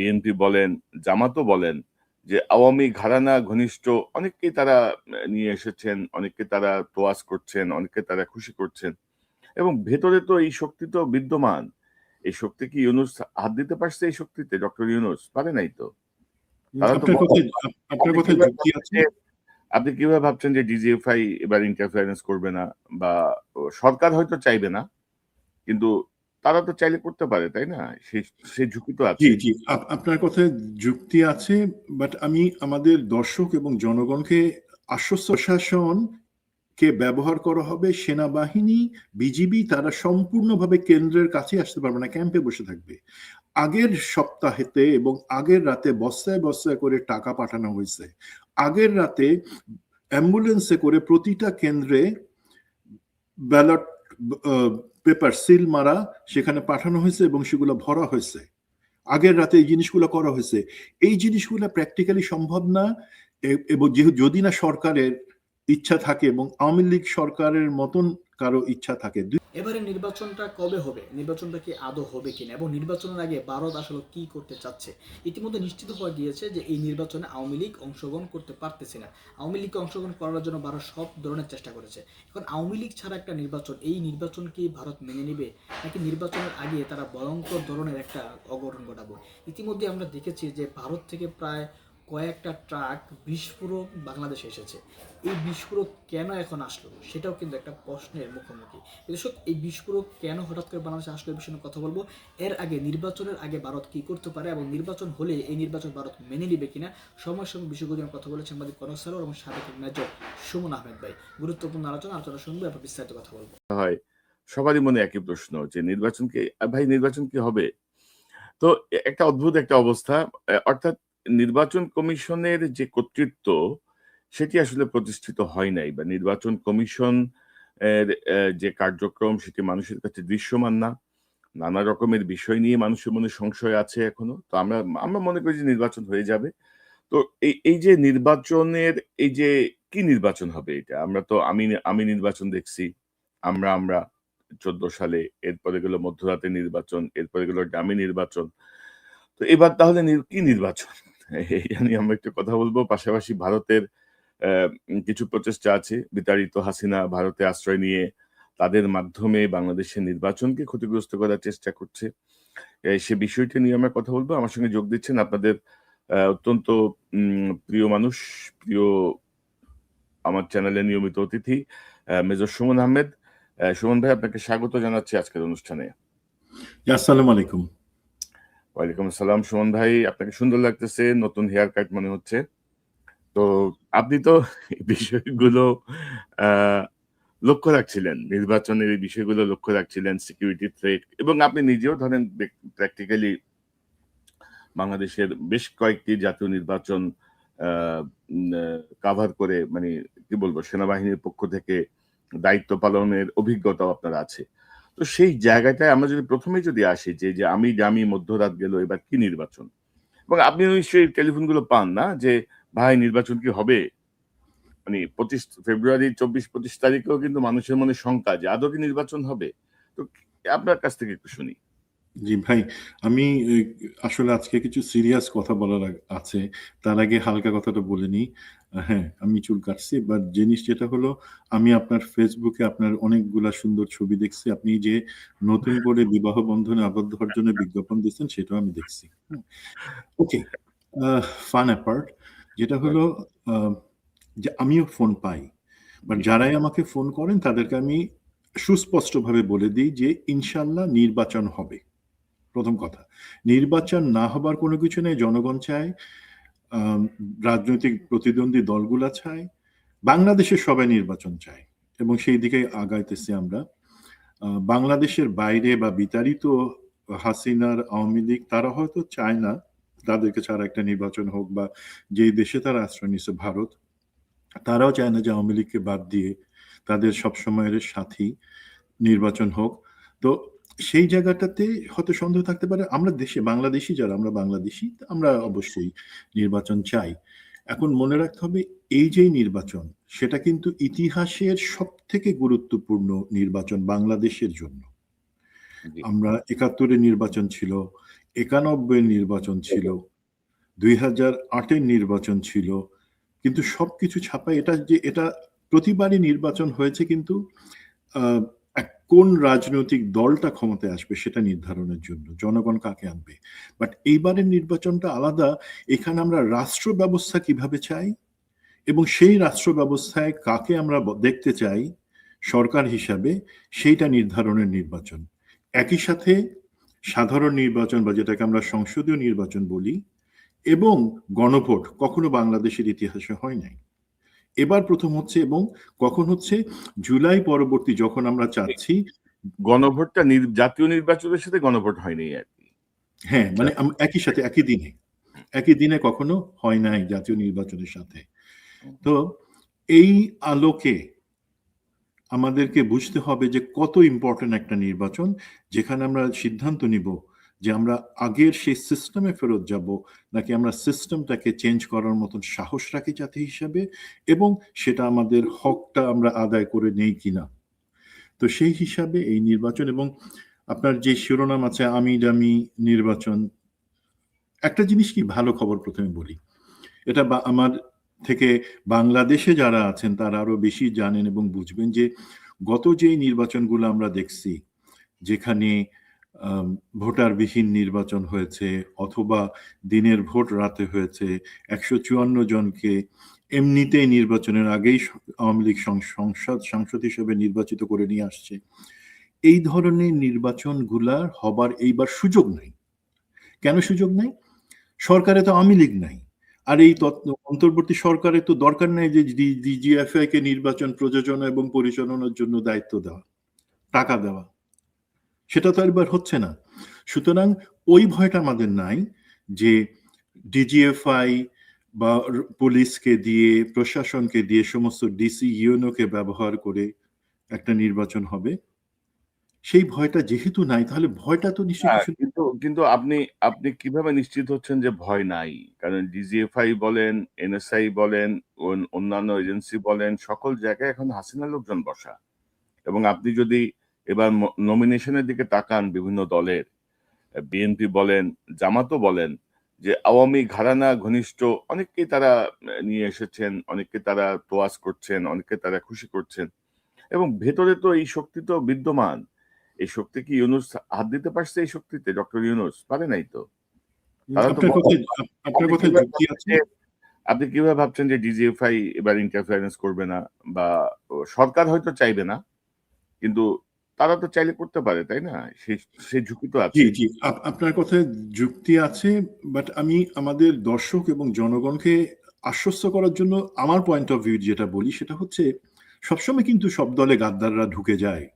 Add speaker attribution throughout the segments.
Speaker 1: BNP বলেন, জামাতও বলেন যে আওয়ামী ঘরানা ঘনিষ্ঠ অনেককেই তারা নিয়ে এসেছেন, অনেককে তারা তোয়াজ করছেন, অনেককে তারা খুশি করছেন এবং ভেতরে তো এই শক্তি তো বিদ্যমান। এই শক্তি কি ইউনূস হাত দিতে পারছে এই শক্তিতে? ডক্টর ইউনূস পারে নাই তো। তারা তো
Speaker 2: আপনার কথায় যুক্তি আছে।
Speaker 1: আপনি কিভাবে ভাবছেন যে ডিজিএফআই এবার ইন্টারফারেন্স করবে না, বা সরকার হয়তো চাইবে না, কিন্তু তারা তো চাইলে করতে পারে, তাই না? সেই ঝুঁকি তো আছে।
Speaker 2: জি, আপনার কথায় যুক্তি আছে, বাট আমি আমাদের দর্শক এবং জনগণকে আশ্বস্ত, প্রশাসন কে ব্যবহার করা হবে, সেনাবাহিনী, বিজিবি তারা সম্পূর্ণভাবে কেন্দ্রের কাছে আসতে পারবে না, ক্যাম্পে বসে থাকবে। আগের সপ্তাহেতে এবং আগের রাতে বস্তায় বস্তায় করে টাকা পাঠানো হয়েছে। আগের রাতে অ্যাম্বুলেন্সে করে প্রতিটা কেন্দ্রে ব্যালট পেপার সিল মারা সেখানে পাঠানো হয়েছে এবং সেগুলো ভরা হয়েছে। আগের রাতে এই জিনিসগুলো করা হয়েছে। এই জিনিসগুলো প্র্যাকটিক্যালি সম্ভব না, এবং যদি না সরকারের ইচ্ছা থাকে এবং আওয়ামী লীগ সরকারের মতন কারো ইচ্ছা থাকে।
Speaker 3: এবারে নির্বাচনটা কবে হবে, নির্বাচনটা কি আদৌ হবে কিনা, এবং নির্বাচনের আগে ভারত আসলে কি করতে চাচ্ছে? ইতিমধ্যে নিশ্চিত হয়ে গিয়েছে যে এই নির্বাচনে আওয়ামী লীগ অংশগ্রহণ করতে পারতেছে না। আওয়ামী লীগকে অংশগ্রহণ করার জন্য ভারত সব ধরনের চেষ্টা করেছে। এখন আওয়ামী লীগ ছাড়া একটা নির্বাচন, এই নির্বাচন কি ভারত মেনে নেবে, নাকি নির্বাচনের আগে তারা ভয়ঙ্কর ধরনের একটা অঘটন ঘটাবো? ইতিমধ্যে আমরা দেখেছি যে ভারত থেকে প্রায় কয়েকটা ট্রাক বিস্ফোরক বাংলাদেশে এসেছে। এই বিস্ফোরক কেন এখন আসলো সেটাও কিন্তু একটা প্রশ্নের মুখোমুখি। দর্শক, এই বিস্ফোরক কেন হঠাৎ করে বাংলাদেশে আসলো এই বিষয়ে কথা বলবো। এর আগে, নির্বাচনের আগে ভারত কি করতে পারে এবং নির্বাচন হলে এই নির্বাচন ভারত মেনে নিবে কিনা, সময়ের সঙ্গে বিষয়গুলো নিয়ে কথা বলেছেন আমাদের কনক স্যার এবং সাবেক মেজর সুমন আহমেদ ভাই। গুরুত্বপূর্ণ আলোচনা শুনবো, এরপর বিস্তারিত কথা বলবো।
Speaker 1: হয় সবারই মনে একই প্রশ্ন যে নির্বাচন কি, ভাই নির্বাচন কি হবে? তো একটা অদ্ভুত একটা অবস্থা, অর্থাৎ নির্বাচন কমিশনের যে কর্তৃত্ব সেটি আসলে প্রতিষ্ঠিত হয় নাই, বা নির্বাচন কমিশন এর যে কার্যক্রম সেটি মানুষের কাছে দৃশ্যমান না। নানা রকমের বিষয় নিয়ে মানুষের মনে সংশয় আছে এখনো। তো আমরা আমরা মনে করি যে নির্বাচন হয়ে যাবে। তো এই যে নির্বাচনের এই যে কি নির্বাচন হবে এটা? আমরা তো আমি নির্বাচন দেখছি। আমরা 14 সালে, এরপরে গেল মধ্যরাতে নির্বাচন, এরপরে গেল ডামি নির্বাচন। তো এবার তাহলে কি নির্বাচন? এটা নিয়ে আমরা একটু কথা বলবো। পাশাপাশি ভারতের কিছু প্রচেষ্টা আছে। বিতাড়িত হাসিনা ভারতে আশ্রয় নিয়ে তাদের মাধ্যমে বাংলাদেশের নির্বাচনকে ক্ষতিগ্রস্ত করার চেষ্টা করছে। সে বিষয়টি নিয়ে আমরা কথা বলবো। আমার সঙ্গে যোগ দিচ্ছেন আপনাদের অত্যন্ত প্রিয় মানুষ, প্রিয় আমার চ্যানেলের নিয়মিত অতিথি মেজর সুমন আহমেদ। সুমন ভাই, আপনাকে স্বাগত জানাচ্ছি আজকের অনুষ্ঠানে।
Speaker 2: আসসালামু আলাইকুম।
Speaker 1: ওয়ালাইকুম আসসালাম। সুমন ভাই, আপনাকে সুন্দর লাগতেছে, নতুন হেয়ার কাট মনে হচ্ছে। তো আপনি তো এই বিষয়গুলো লক্ষ্য রাখছিলেন, নির্বাচনের এই বিষয়গুলো লক্ষ্য রাখছিলেন, সিকিউরিটি থ্রেট, এবং আপনি নিজেও ধরেন প্র্যাকটিক্যালি বাংলাদেশের বেশ কয়েকটি জাতীয় নির্বাচন কাভার করে, মানে কি বলবো, সেনাবাহিনীর পক্ষ থেকে দায়িত্ব পালনের অভিজ্ঞতাও আপনার আছে। তো সেই জায়গাটায় আমরা যদি প্রথমেই যদি আসি যে আমি মধ্যরাত গেল, এবার কি নির্বাচন? এবং আপনি নিশ্চয়ই টেলিফোনগুলো পান না যে ভাই নির্বাচন কি হবে? মানে 25 ফেব্রুয়ারি 24-25 তারিখেও কিন্তু মানুষের মনে শঙ্কা যে আদৌ কি নির্বাচন হবে? তো আপনার কাছ থেকে একটু শুনি।
Speaker 2: জি ভাই, আমি আসলে আজকে কিছু সিরিয়াস কথা বলার আছে। তার আগে হালকা কথাটা বলে নিই। হ্যাঁ, আমি চুল কাটছি। বাট জিনিস যেটা হলো, আমি আপনার ফেসবুকে আপনার অনেকগুলা সুন্দর ছবি দেখছি। আপনি যে নতুন করে বিবাহ বন্ধনে আবদ্ধ হওয়ার জন্য বিজ্ঞাপন দিচ্ছেন সেটাও আমি দেখছি। ওকে, ফান অ্যাপার্ট, যেটা হলো যে আমিও ফোন পাই। বাট যারাই আমাকে ফোন করেন তাদেরকে আমি সুস্পষ্টভাবে বলে দিই যে ইনশাল্লাহ নির্বাচন হবে। প্রথম কথা, নির্বাচন না হবার কোনো কিছু নেই। জনগণ চায়, রাজনৈতিক প্রতিদ্বন্দ্বী দলগুলা চায়, বাংলাদেশের সবাই নির্বাচন চায় এবং সেই দিকে আগাইতেছি আমরা। বাংলাদেশের বাইরে বা বিতাড়িত হাসিনার আওয়ামী লীগ তারা হয়তো চায় না তাদেরকে ছাড়া একটা নির্বাচন হোক, বা যেই দেশে তারা আশ্রয় নিচ্ছে ভারত, তারাও চায় না যে আওয়ামী লীগকে বাদ দিয়ে তাদের সবসময়ের সাথী নির্বাচন হোক। তো সেই জায়গাটাতে হয়তো সন্দেহ থাকতে পারে। আমরা বাংলাদেশি যারা, আমরা বাংলাদেশি, আমরা অবশ্যই নির্বাচন চাই। এখন মনে রাখতে হবে, এই যে নির্বাচন, সেটা কিন্তু ইতিহাসের সবথেকে গুরুত্বপূর্ণ নির্বাচন বাংলাদেশের জন্য। আমরা ৭১-এ নির্বাচন ছিল, 91 নির্বাচন ছিল, 2008 নির্বাচন ছিল, কিন্তু সবকিছু ছাপা এটা প্রতিবারই নির্বাচন হয়েছে, কিন্তু কোন রাজনৈতিক দলটা ক্ষমতায় আসবে সেটা নির্ধারণের জন্য, জনগণ কাকে আনবে। বাট এইবারের নির্বাচনটা আলাদা। এখানে আমরা রাষ্ট্র ব্যবস্থা কিভাবে চাই এবং সেই রাষ্ট্র ব্যবস্থায় কাকে আমরা দেখতে চাই সরকার হিসাবে, সেইটা নির্ধারণের নির্বাচন। একই সাথে সাধারণ নির্বাচন বা যেটাকে আমরা সংসদীয় নির্বাচন বলি এবং গণভোট কখনো বাংলাদেশের ইতিহাসে হয় নাই, এবার প্রথম হচ্ছে। এবং কখন হচ্ছে? জুলাই পরবর্তী, যখন আমরা চাচ্ছি
Speaker 1: গণভোটটা জাতীয় নির্বাচনের সাথে গণভোট হয়নি আর কি।
Speaker 2: হ্যাঁ, মানে একই সাথে একই দিনে কখনো হয় নাই জাতীয় নির্বাচনের সাথে। তো এই আলোকে আমাদেরকে বুঝতে হবে যে কত ইম্পর্টেন্ট একটা নির্বাচন, যেখানে আমরা সিদ্ধান্ত নিব যে আমরা আগের সেই সিস্টেমে ফেরত যাব নাকি আমরা সিস্টেমটাকে চেঞ্জ করার মতন সাহস রাখি জাতি হিসাবে, এবং সেটা আমাদের হকটা আমরা আদায় করে নেই কিনা। তো সেই হিসাবে এই নির্বাচন, এবং আপনার যে শিরোনাম আছে আমি দামি নির্বাচন, একটা জিনিস কি ভালো খবর প্রথমে বলি, এটা আমার থেকে বাংলাদেশে যারা আছেন তারা আরো বেশি জানেন এবং বুঝবেন যে গত যে নির্বাচনগুলো আমরা দেখছি, যেখানে ভোটারবিহীন নির্বাচন হয়েছে অথবা দিনের ভোট রাতে হয়েছে, 154 জনকে এমনিতেই নির্বাচনের আগেই আওয়ামী লীগ সাংসদ হিসেবে নির্বাচিত করে নিয়ে আসছে, এই ধরনের নির্বাচনগুলার হবার এইবার সুযোগ নাই। কেন সুযোগ নাই? সরকারে তো আওয়ামী লীগ নাই। আর এই অন্তর্বর্তী সরকারের তো দরকার নেই যে ডিজিএফআই কে নির্বাচন প্রযোজনা এবং পরিচালনার জন্য দায়িত্ব দেওয়া, টাকা দেওয়া, সেটা তো এবার হচ্ছে না। সুতরাং ওই ভয়টা আমাদের নাই যে ডিজিএফআই বা পুলিশকে দিয়ে, প্রশাসনকে দিয়ে, সমস্ত ডিসি ইউএনওকে ব্যবহার করে একটা নির্বাচন হবে, সেই ভয়টা যেহেতু নাই, তাহলে ভয়টা তো নিশ্চয়ই
Speaker 1: কিন্তু আপনি আপনি কিভাবে নিশ্চিত হচ্ছেন যে ভয় নাই? কারণ ডিজিএফআই বলেন, এনএসআই বলেন, অন্যান্য এজেন্সি বলেন, সকল জায়গায় এখন হাসিনা লোকজন বসা। এবং আপনি যদি এবার নমিনেশনের দিকে তাকান বিভিন্ন দলের, বিএনপি বলেন, জামাতও বলেন, যে আওয়ামী ঘরানা ঘনিষ্ঠ অনেককেই তারা নিয়ে এসেছেন, অনেককে তারা তোয়াজ করছেন, অনেককে তারা খুশি করছেন, এবং ভেতরে তো এই শক্তি তো বিদ্যমান। এই শক্তি কি ইউনূস হাত দিতে পারছে? এই শক্তিতে ডক্টর ইউনূস পারে নাই তো। আপনি কিভাবে ভাবছেন যে ডিজিএফআই এবার ইন্টারফারেন্স করবে না, বা সরকার হয়তো চাইবে না, কিন্তু তারা তো চাইলে করতে পারে, তাই না? সেই ঝুঁকি তো আছে।
Speaker 2: জি, আপনার কথায় যুক্তি আছে, বাট আমি আমাদের দর্শক এবং জনগণকে আশ্বস্ত করার জন্য আমার পয়েন্ট অফ ভিউ যেটা বলি সেটা হচ্ছে, সবসময় কিন্তু সব দলে গাদ্দাররা ঢুকে যায়।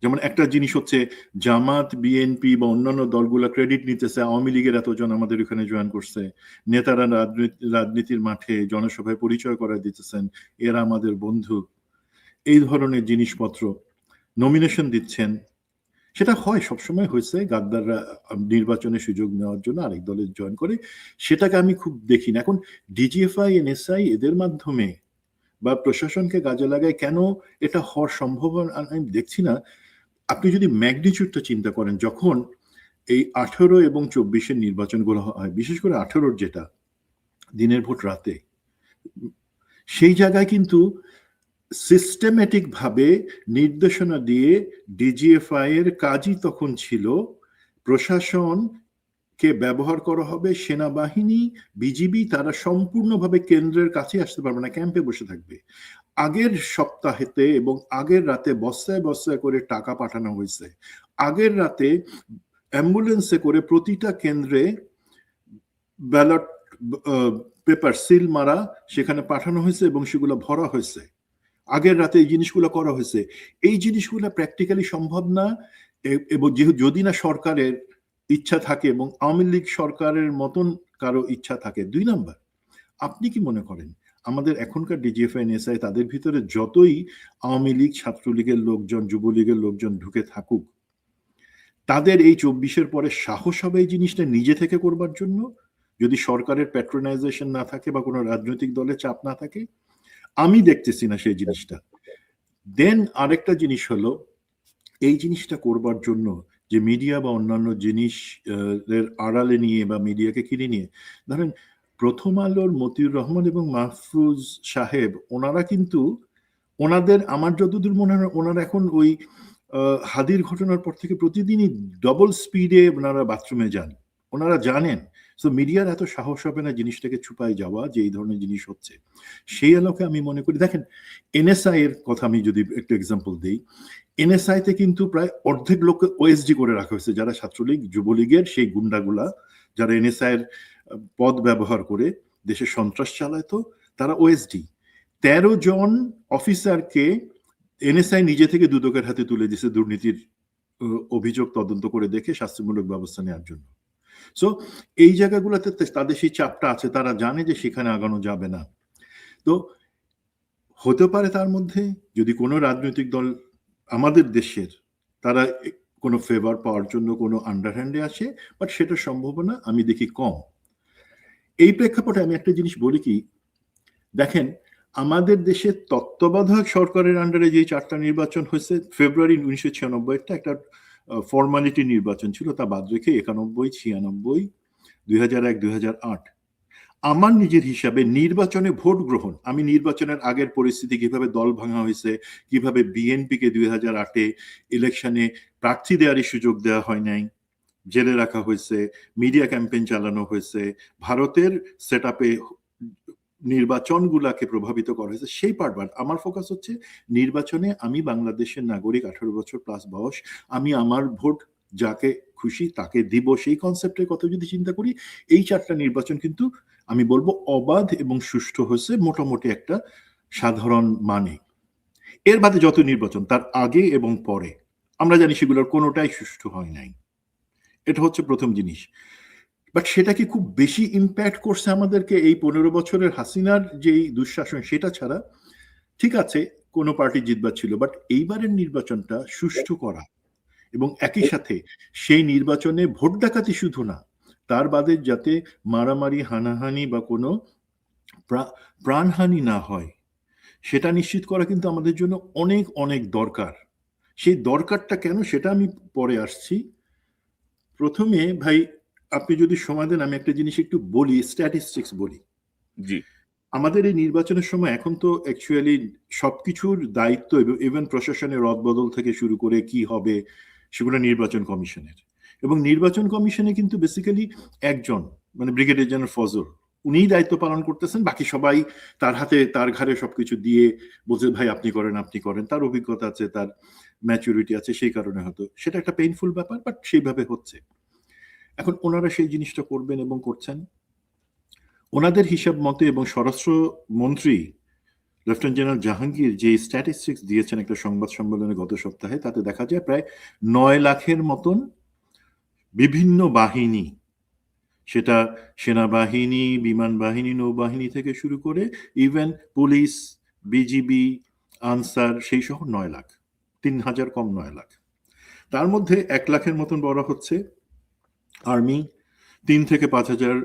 Speaker 2: যেমন একটা জিনিস হচ্ছে, জামাত, বিএনপি বা অন্যান্য দলগুলো ক্রেডিট নিতেছে আওয়ামী লীগের এতজন আমাদের এখানে জয়েন করছে, নেতারা রাজনীতির মাঠে জনসভায় পরিচয় করে দিতেছেন এরা আমাদের বন্ধু, এই ধরনের জিনিসপত্র নমিনেশন দিচ্ছেন। সেটা হয়, সবসময় হয়েছে, গাদ্দাররা নির্বাচনে সুযোগ নেওয়ার জন্য আরেক দলে জয়েন করে, সেটাকে আমি খুব দেখি না। এখন ডিজিএফআই, এনএসআই এদের মাধ্যমে বা প্রশাসনকে কাজে লাগায় কেন এটা হওয়ার সম্ভাবনা আমি দেখছি না। আপনি যদি ম্যাগনিচিউডটা চিন্তা করেন, যখন এই 18 এবং 24-এর নির্বাচনগুলো হয়, বিশেষ করে 18-র যেটা দিনের ভোট রাতে, সেই জায়গায় কিন্তু সিস্টেমেটিক ভাবে নির্দেশনা দিয়ে ডিজিএফআই এর কাজই তখন ছিল প্রশাসনকে ব্যবহার করা হবে, সেনাবাহিনী, বিজিবি তারা সম্পূর্ণভাবে কেন্দ্রের কাছে আসতে পারবে না, ক্যাম্পে বসে থাকবে। আগের সপ্তাহেতে এবং আগের রাতে বস্তায় বস্তায় করে টাকা পাঠানো হয়েছে। আগের রাতে অ্যাম্বুলেন্সে করে প্রতিটা কেন্দ্রে ব্যালট পেপার সিল মারা সেখানে পাঠানো হয়েছে এবং সেগুলো ভরা হয়েছে। আগের রাতে এই জিনিসগুলো করা হয়েছে। এই জিনিসগুলো প্র্যাকটিক্যালি সম্ভব না, এবং যদি না সরকারের ইচ্ছা থাকে এবং আওয়ামী লীগ সরকারের মতন কারো ইচ্ছা থাকে। 2 নাম্বার, আপনি কি মনে করেন আমাদের এখনকার ডিজিএফআই, এনএসআই তাদের ভিতরে যতই আওয়ামী লীগ, ছাত্রলীগের লোকজন, যুবলীগের লোকজন ঢুকে থাকুক, তাদের এই 24-এর পরে সাহস হবে এই জিনিসটা নিজে থেকে করবার জন্য, যদি সরকারের প্যাট্রোনাইজেশন না থাকে বা কোনো রাজনৈতিক দলের চাপ না থাকে? আমি দেখতেছি না সেই জিনিসটা। দেন আরেকটা জিনিস হলো, এই জিনিসটা করবার জন্য যে মিডিয়া বা অন্যান্য জিনিস এর আড়ালে নিয়ে বা মিডিয়াকে কিনে নিয়ে, ধরেন প্রথম আলোর মতিউর রহমান এবং মাহফুজ সাহেব, ওনারা কিন্তু ওনাদের, আমার যতদূর মনে হয় ওনারা এখন ওই হাদির ঘটনার পর থেকে প্রতিদিনই ডবল স্পিডে ওনারা বাথরুমে যান। ওনারা জানেন তো মিডিয়ার এত সাহস হবে না জিনিসটাকে ছুপাই যাওয়া যে এই ধরনের জিনিস হচ্ছে। সেই আলোকে আমি মনে করি, দেখেন এনএসআই এর কথা আমি যদি একটু এক্সাম্পল দিই, এনএসআই তে কিন্তু প্রায় অর্ধেক লোককে ওএসডি করে রাখা হয়েছে, যারা ছাত্রলীগ যুবলীগের সেই গুন্ডাগুলা যারা এনএসআই এর পদ ব্যবহার করে দেশে সন্ত্রাস চালাতো, তারা ওএসডি। 13 জন অফিসারকে এনএসআই নিজে থেকে দুদকের হাতে তুলে দিয়েছে দুর্নীতির অভিযোগ তদন্ত করে দেখে শাস্তিমূলক ব্যবস্থা নেওয়ার জন্য। সো এই জায়গাগুলোতে তাদের সেই চাপটা আছে, তারা জানে যে সেখানে আগানো যাবে না। তো হতে পারে তার মধ্যে যদি কোনো রাজনৈতিক দল আমাদের দেশের তারা কোনো ফেভার পাওয়ার জন্য কোনো আন্ডারহ্যান্ডে আসে, বাট সেটার সম্ভাবনা আমি দেখি কম। এই প্রেক্ষাপটে আমি একটা জিনিস বলি কি, দেখেন আমাদের দেশে তত্ত্বাবধায়ক সরকারের আন্ডারে যে 4টা নির্বাচন হয়েছে, ফেব্রুয়ারি 1996 একটা ফর্মালিটি নির্বাচন ছিল, তা বাদ রেখে 91, 96, 2001, 2008 আমার নিজের হিসাবে নির্বাচনে ভোট গ্রহণ, আমি নির্বাচনের আগের পরিস্থিতি, কিভাবে দল ভাঙা হয়েছে, কিভাবে বিএনপিকে 2008-এ ইলেকশনে প্রার্থী দেওয়ারই সুযোগ দেওয়া হয় নাই, জেলে রাখা হয়েছে, মিডিয়া ক্যাম্পেইন চালানো হয়েছে, ভারতের সেট আপে নির্বাচনগুলাকে প্রভাবিত করা হয়েছে, সেই পার্ট। আমার ফোকাস হচ্ছে নির্বাচনে আমি বাংলাদেশের নাগরিক, 18 বছর প্লাস বয়স, আমি আমার ভোট যাকে খুশি তাকে দিব, সেই কনসেপ্টের কথা যদি চিন্তা করি, এই 4টা নির্বাচন কিন্তু আমি বলবো অবাধ এবং সুষ্ঠু হয়েছে মোটামুটি একটা সাধারণ মানে। এর বাদে যত নির্বাচন তার আগে এবং পরে আমরা জানি সেগুলোর কোনোটাই সুষ্ঠু হয় নাই, এটা হচ্ছে প্রথম জিনিস। বাট সেটা কি খুব বেশি ইম্প্যাক্ট করছে আমাদেরকে এই 15 বছরের হাসিনার যেই দুঃশাসন সেটা ছাড়া? ঠিক আছে, কোনো পার্টি জিতবার ছিল, বাট এইবারের নির্বাচনটা সুষ্ঠু করা এবং একই সাথে সেই নির্বাচনে ভোট ডাকাতি শুধু না, তার বাদে যাতে মারামারি, হানাহানি বা কোনো প্রাণহানি না হয় সেটা নিশ্চিত করা কিন্তু আমাদের জন্য অনেক অনেক দরকার। সেই দরকারটা কেন সেটা আমি পরে আসছি। প্রথমে ভাই আপনি যদি সময় দেন আমি একটা জিনিস একটু বলি, স্ট্যাটিস্টিক্স বলি।
Speaker 1: জি।
Speaker 2: আমাদের এই নির্বাচনের সময় এখন তো অ্যাকচুয়ালি সবকিছুর দায়িত্ব ইভেন প্রশাসনের রদবদল থেকে শুরু করে কি হবে সেগুলো নির্বাচন কমিশনের, এবং নির্বাচন কমিশনে কিন্তু বেসিক্যালি একজন, মানে ব্রিগেডিয়ার জেনারেল ফজল, উনিই দায়িত্ব পালন করতেছেন, বাকি সবাই তার হাতে তার ঘাড়ে সবকিছু দিয়ে বলছে ভাই আপনি করেন আপনি করেন, তার অভিজ্ঞতা আছে, তার ম্যাচুরিটি আছে, সেই কারণে হয়তো সেটা একটা পেইনফুল ব্যাপার, বাট সেইভাবে হচ্ছে। এখন ওনারা সেই জিনিসটা করবেন এবং করছেন ওনাদের হিসাব মতে, এবং স্বরাষ্ট্র মন্ত্রী লেফটেন্যান্ট জেনারেল জাহাঙ্গীর যে স্ট্যাটিস্টিক্স দিয়েছেন একটা সংবাদ সম্মেলনে গত সপ্তাহে, তাতে দেখা যায় প্রায় 9 লাখের মতন বিভিন্ন বাহিনী, সেটা সেনাবাহিনী, বিমান বাহিনী, নৌবাহিনী থেকে শুরু করে ইভেন পুলিশ, বিজিবি, আনসার, সেই সহ 9 লাখ, 3,000 কম 9 লাখ। তার মধ্যে 1 লাখের মতন বলা হচ্ছে আর্মি, 3 থেকে 5,000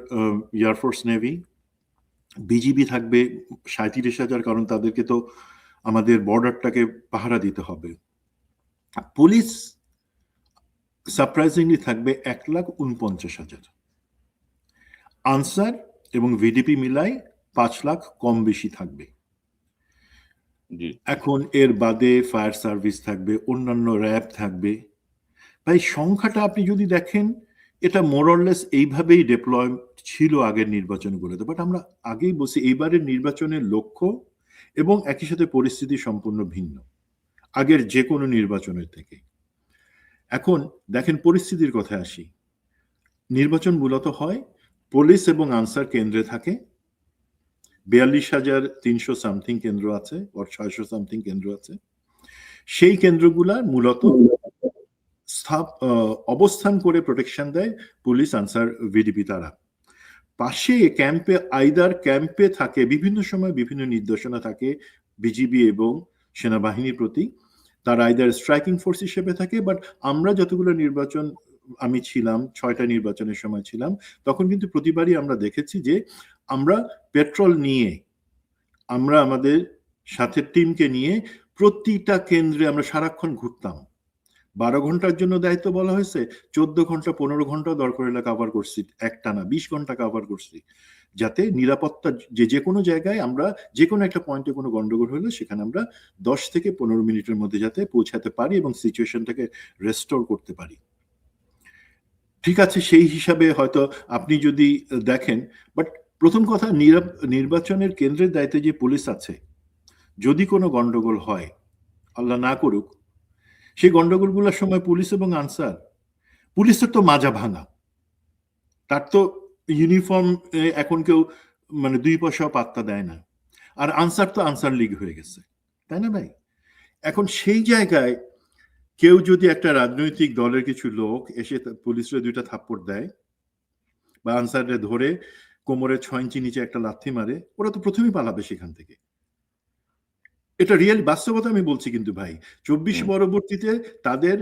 Speaker 2: এয়ারফোর্স, নেভি, বিজিবি থাকবে 37,000, কারণ তাদেরকে তো আমাদের বর্ডারটাকে পাহারা দিতে হবে। পুলিশ সারপ্রাইজিংলি থাকবে 1,49,000। আনসার এবং ভিডিপি মিলাই 5 লাখ কম বেশি থাকবে। এখন এর বাদে ফায়ার সার্ভিস থাকবে, অন্যান্য র্যাব থাকবে। ভাই সংখ্যাটা আপনি যদি দেখেন এটা মোরলেস এইভাবেই ডিপ্লয় ছিল আগের নির্বাচনগুলোতে, বাট আমরা আগেই বলছি এইবারের নির্বাচনের লক্ষ্য এবং একই সাথে পরিস্থিতি সম্পূর্ণ ভিন্ন আগের যে কোনো নির্বাচনের থেকে। এখন দেখেন পরিস্থিতির কথায় আসি, নির্বাচন মূলত হয় পুলিশ এবং আনসার কেন্দ্রে থাকে, 42,300 সামথিং কেন্দ্র আছে, 600 সামথিং কেন্দ্র আছে। সেই কেন্দ্রগুলা মূলত অবস্থান করে প্রোটেকশন দেয় পুলিশ, আনসার, ভিডিপি। তারা পাশে ক্যাম্পে, আইদার ক্যাম্পে থাকে, বিভিন্ন সময় বিভিন্ন নির্দেশনা থাকে বিজিবি এবং সেনাবাহিনীর প্রতি, তারা আইদার স্ট্রাইকিং ফোর্স হিসেবে থাকে। বাট আমরা যতগুলো নির্বাচন, আমি ছিলাম 6টা নির্বাচনের সময় ছিলাম, তখন কিন্তু প্রতিবারই আমরা দেখেছি যে আমরা পেট্রোল নিয়ে, আমরা আমাদের সাথে টিমকে নিয়ে প্রতিটা কেন্দ্রে আমরা সারাক্ষণ ঘুরতাম, 12 ঘন্টার জন্য দায়িত্ব বলা হয়েছে, 14 ঘন্টা 15 ঘন্টা দরকার হলে কাভার করছি, একটানা 20 ঘন্টা কাভার করছি, যাতে নিরাপত্তা যে কোনো জায়গায় আমরা যে কোনো একটা পয়েন্টে কোনো গন্ডগোল হলে সেখানে আমরা 10 থেকে 15 মিনিটের মধ্যে যাতে পৌঁছাতে পারি এবং সিচুয়েশনটাকে রেস্টোর করতে পারি। ঠিক আছে, সেই হিসাবে হয়তো আপনি যদি দেখেন, বাট প্রথম কথা, নির্বাচনের কেন্দ্রের দায়িত্বে যে পুলিশ আছে, যদি কোনো গন্ডগোল হয়, আল্লাহ না করুক, সেই গন্ডগোলগুলোর সময় পুলিশ এবং আনসার, পুলিশের তো মাজা ভাঙা, তার তো ইউনিফর্ম এখন কেউ মানে 2 পয়সাও পাত্তা দেয় না, আর আনসার তো আনসার লিগ হয়ে গেছে, তাই না ভাই? এখন সেই জায়গায় কেউ যদি একটা রাজনৈতিক দলের কিছু লোক এসে পুলিশের 2টা থাপ্পড় দেয় বা আনসারে ধরে কোমরের 6 ইঞ্চি নিচে একটা লাথি মারে, ওরা তো প্রথমেই পালাবে সেখান থেকে। এটা রিয়েল বাস্তবতা আমি বলছি কিন্তু ভাই, 24 পরবর্তীতে তাদের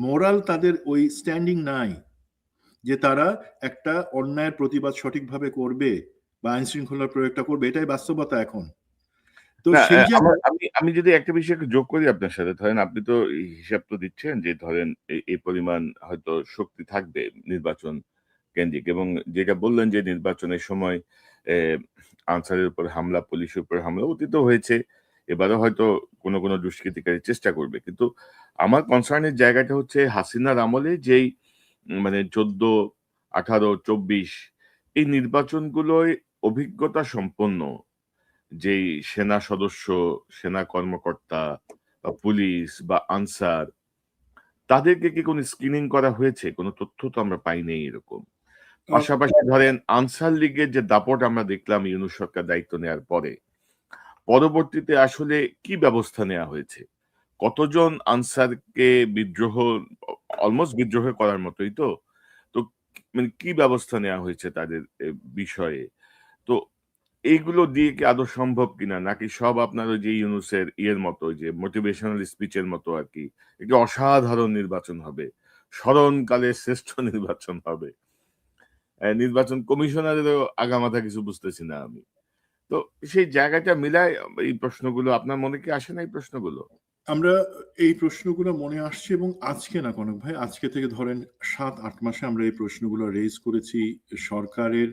Speaker 2: মোরাল তাদের ওই স্ট্যান্ডিং নাই যে তারা একটা অন্যায়ের প্রতিবাদ সঠিকভাবে করবে বা আইন শৃঙ্খলার প্রয়োগটা করবে, এটাই বাস্তবতা এখন। তো
Speaker 1: না,
Speaker 2: সেই জায়গায়
Speaker 1: আমি যদি একটা বিষয় একটু যোগ করি আপনার সাথে, ধরেন আপনি তো এই হিসাব তো দিচ্ছেন যে ধরেন এই পরিমাণ হয়তো শক্তি থাকবে নির্বাচন কেন্দ্রিক, এবং যেটা বললেন যে নির্বাচনের সময় আনসারের উপর হামলা, পুলিশের উপর হামলা অতীতও হয়েছে, এবারও হয়তো কোনো দুষ্কৃতিকারী চেষ্টা করবে। কিন্তু আমার কনসার্নের জায়গাটা হচ্ছে হাসিনার আমলে যেই মানে 14, 18, 24 এই নির্বাচনগুলোয় অভিজ্ঞতা সম্পন্ন যেই সেনা সদস্য, সেনা কর্মকর্তা বা পুলিশ বা আনসার, তাদেরকে কি কোনো স্ক্রিনিং করা হয়েছে? কোনো তথ্য তো আমরা পাইনি এরকম। পাশাপাশি ধরেন আনসার লীগের যে দাপট আমরা দেখলাম ইউনূস সরকার দায়িত্ব নেওয়ার পরে, পরবর্তীতে আসলে কি ব্যবস্থা নেওয়া হয়েছে? কতজন আনসারকে বিদ্রোহ, অলমোস্ট বিদ্রোহ করার মতোই তো। তো মানে কি ব্যবস্থা নেওয়া হয়েছে তাদের বিষয়ে? তো এইগুলো দিয়ে কি আদৌ সম্ভব কিনা? নাকি সব আপনার ওই যে ইউনূসের ইয়ের মতো, ওই যে মোটিভেশনাল স্পিচের মতো আরকি, একটি অসাধারণ নির্বাচন হবে। স্মরণকালের শ্রেষ্ঠ নির্বাচন হবে। নির্বাচন কমিশনারেরও আগামাথা কিছু বুঝতেছি না আমি। তো সেই জায়গাটা মিলায় এই প্রশ্নগুলো আপনার মনে কি আসে না এই প্রশ্নগুলো?
Speaker 2: আমরা এই প্রশ্নগুলো মনে আসছে, এবং আজকে না কনক ভাই, আজকে থেকে ধরেন 7-8 মাসে আমরা এই প্রশ্নগুলো রেজ করেছি সরকারের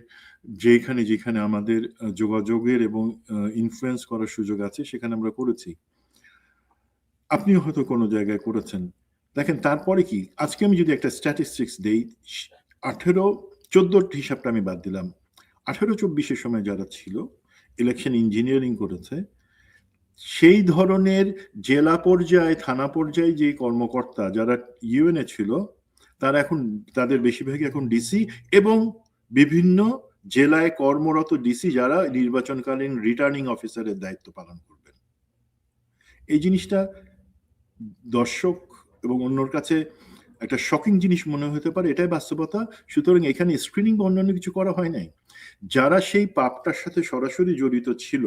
Speaker 2: যেখানে যেখানে আমাদের যোগাযোগের এবং ইনফ্লুয়েন্স করার সুযোগ আছে সেখানে আমরা করেছি। আপনিও হয়তো কোনো জায়গায় করেছেন। দেখেন তারপরে কি, আজকে আমি যদি একটা স্ট্যাটিস্টিক্স দেই, 14 হিসাবটা আমি বাদ দিলাম, 18-24 সময় যারা ছিল ইলেকশন ইঞ্জিনিয়ারিং করেছে, সেই ধরনের জেলা পর্যায়ে, থানা পর্যায়ে যে কর্মকর্তা যারা ইউএনএ ছিল, তারা এখন তাদের বেশিরভাগই এখন ডিসি এবং বিভিন্ন জেলায় কর্মরত ডিসি যারা নির্বাচনকালীন রিটার্নিং অফিসারের দায়িত্ব পালন করবেন। এই জিনিসটা দর্শক এবং অন্যর কাছে একটা শকিং জিনিস মনে হতে পারে, এটাই বাস্তবতা। সুতরাং এখানে স্ক্রিনিং বা অন্যান্য কিছু করা হয় নাই। যারা সেই পাপটার সাথে সরাসরি জড়িত ছিল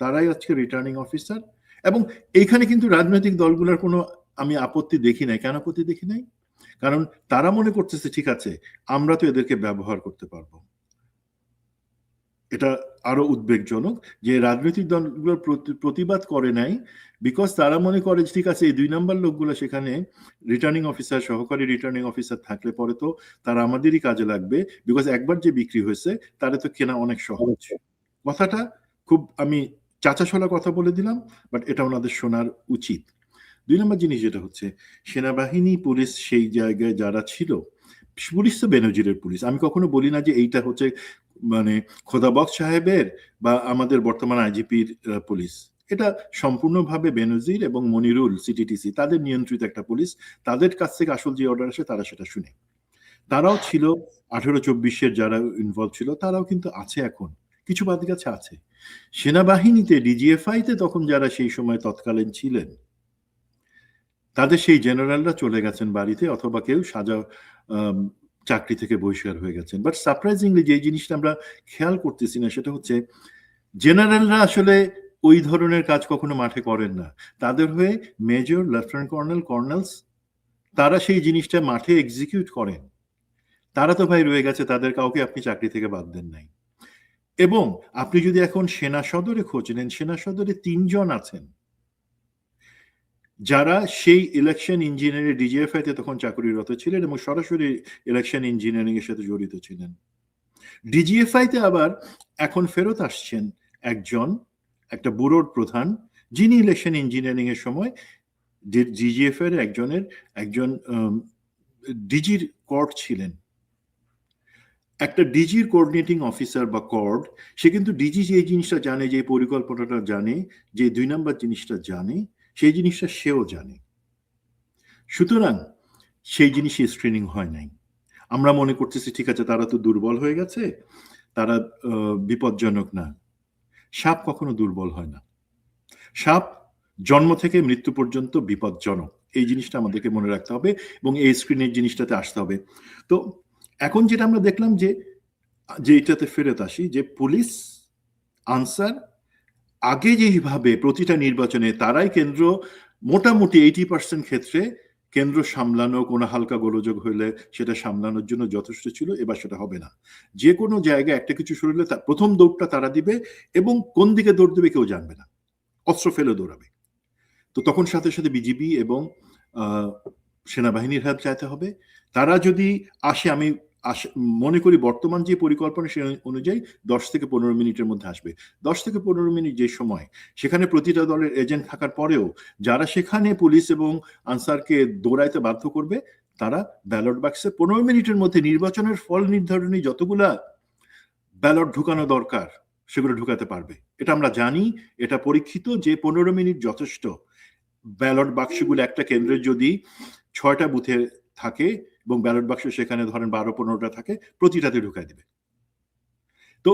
Speaker 2: তারাই আজকে রিটার্নিং অফিসার, এবং এইখানে কিন্তু রাজনৈতিক দলগুলোর কোনো আমি আপত্তি দেখি নাই। কেন আপত্তি দেখি নাই? কারণ তারা মনে করতেছে ঠিক আছে, আমরা তো এদেরকে ব্যবহার করতে পারবো। এটা আরো উদ্বেগজনক যে রাজনৈতিক দলগুলোর প্রতিবাদ করে নাই, বিকজ তারা মনে করে ঠিক আছে এই 2 নাম্বার লোকগুলো সেখানে রিটার্নিং অফিসার, সহকারী রিটার্নিং অফিসার থাকলে পরে তো তারা আমাদেরই কাজে লাগবে, বিকজ একবার যে বিক্রি হয়েছে তারা তো কেনা অনেক সহজ। কথাটা খুব আমি চাচাশোলা কথা বলে দিলাম, বাট এটা ওনাদের শোনার উচিত। 2 নম্বর জিনিস যেটা হচ্ছে, সেনাবাহিনী, পুলিশ সেই জায়গায় যারা ছিল, পুলিশ তো বেনজিরের পুলিশ। আমি কখনো বলি না যে এইটা হচ্ছে মানে খোদাবক্স সাহেবের বা আমাদের বর্তমান আইজিপির পুলিশ। এটা সম্পূর্ণভাবে বেনজির এবং মনিরুল সিটিটিসি তাদের নিয়ন্ত্রিত একটা পুলিশ। তাদের কাছ থেকে আসল যে অর্ডার আসে তারা সেটা শুনে। তারাও ছিল 18-24 যারা ইনভলভ ছিল, তারাও কিন্তু আছে এখন, কিছু বাদ গেছে আছে। সেনাবাহিনীতে ডিজিএফআইতে তখন যারা সেই সময় তৎকালীন ছিলেন, তাদের সেই জেনারেলরা চলে গেছেন বাড়িতে, অথবা কেউ চাকরি থেকে বহিষ্কার হয়ে গেছেন। বাট সারপ্রাইজিংলি যে জিনিসটা আমরা খেয়াল করতেছি না সেটা হচ্ছে জেনারেলরা আসলে ওই ধরনের কাজ কখনো মাঠে করেন না। তাদের হয়ে মেজর, লেফটেন্যান্ট কর্নেল, কর্নেলস, তারা সেই জিনিসটা মাঠে এক্সিকিউট করেন। তারা তো ভাই রয়ে গেছে, তাদের কাউকে আপনি চাকরি থেকে বাদ দেন নাই। এবং আপনি যদি এখন সেনা সদরে খোঁজ নেন, সেনা সদরে 3 জন আছেন যারা সেই ইলেকশন ইঞ্জিনিয়ারিং ডিজিএফআই তে তখন চাকরিরত ছিলেন এবং সরাসরি ইলেকশন ইঞ্জিনিয়ারিং এর সাথে জড়িত ছিলেন। ডিজিএফআই তে আবার এখন ফেরত আসছেন একটা ব্যুরোর প্রধান, যিনি ইলেকশন ইঞ্জিনিয়ারিং এর সময় ডিজিএফআই এর একজন ডিজির কর্ড ছিলেন। একটা ডিজির কোঅর্ডিনেটিং অফিসার বা কর্ড, সে কিন্তু ডিজি যে জিনিসটা জানে, যে পরিকল্পনাটা জানে, যে 2 নম্বর জিনিসটা জানে, সেই জিনিসটা সেও জানে। সুতরাং সেই জিনিসে স্ক্রিনিং হয় নাই। আমরা মনে করতেছি ঠিক আছে, তারা তো দুর্বল হয়ে গেছে, তারা বিপজ্জনক না। সাপ কখনো দুর্বল হয় না। সাপ জন্ম থেকে মৃত্যু পর্যন্ত বিপজ্জনক। এই জিনিসটা আমাদেরকে মনে রাখতে হবে এবং এই স্ক্রিনের জিনিসটাতে আসতে হবে। তো এখন যেটা আমরা দেখলাম যে এটাতে ফেরত আসি, যে পুলিশ আনসার আগে যেভাবে প্রতিটা নির্বাচনে তারাই কেন্দ্র, মোটামুটি 80% ক্ষেত্রে কেন্দ্র সামলানো, কোনো হালকা গোলযোগ হইলে সেটা সামলানোর জন্য যথেষ্ট ছিল, এবার সেটা হবে না। যে কোনো জায়গায় একটা কিছু শুরু হলে তার প্রথম দৌড়টা তারা দিবে এবং কোন দিকে দৌড় দেবে কেউ জানবে না, অস্ত্র ফেলে দৌড়াবে। তো তখন সাথে সাথে বিজিবি এবং সেনাবাহিনীর হেল্প চাইতে হবে। তারা যদি আসে, আমি মনে করি বর্তমান যে পরিকল্পনা সে অনুযায়ী 10 থেকে 15 মিনিটের মধ্যে আসবে। 10 থেকে 15 মিনিট যে সময়, সেখানে প্রতিটা দলের এজেন্ট থাকার পরেও যারা সেখানে পুলিশ এবং আনসারকে দৌড়াইতে বাধ্য করবে, তারা ব্যালট বাক্সে 15 মিনিটের মধ্যে নির্বাচনের ফল নির্ধারণী যতগুলা ব্যালট ঢুকানো দরকার সেগুলো ঢুকাতে পারবে। এটা আমরা জানি, এটা পরীক্ষিত যে 15 মিনিট যথেষ্ট। ব্যালট বাক্সগুলো একটা কেন্দ্রের যদি 6টা বুথে থাকে এবং ব্যালট বাক্স সেখানে ধরেন 12-15টা থাকে, প্রতিটাতে ঢুকাই দিবে। তো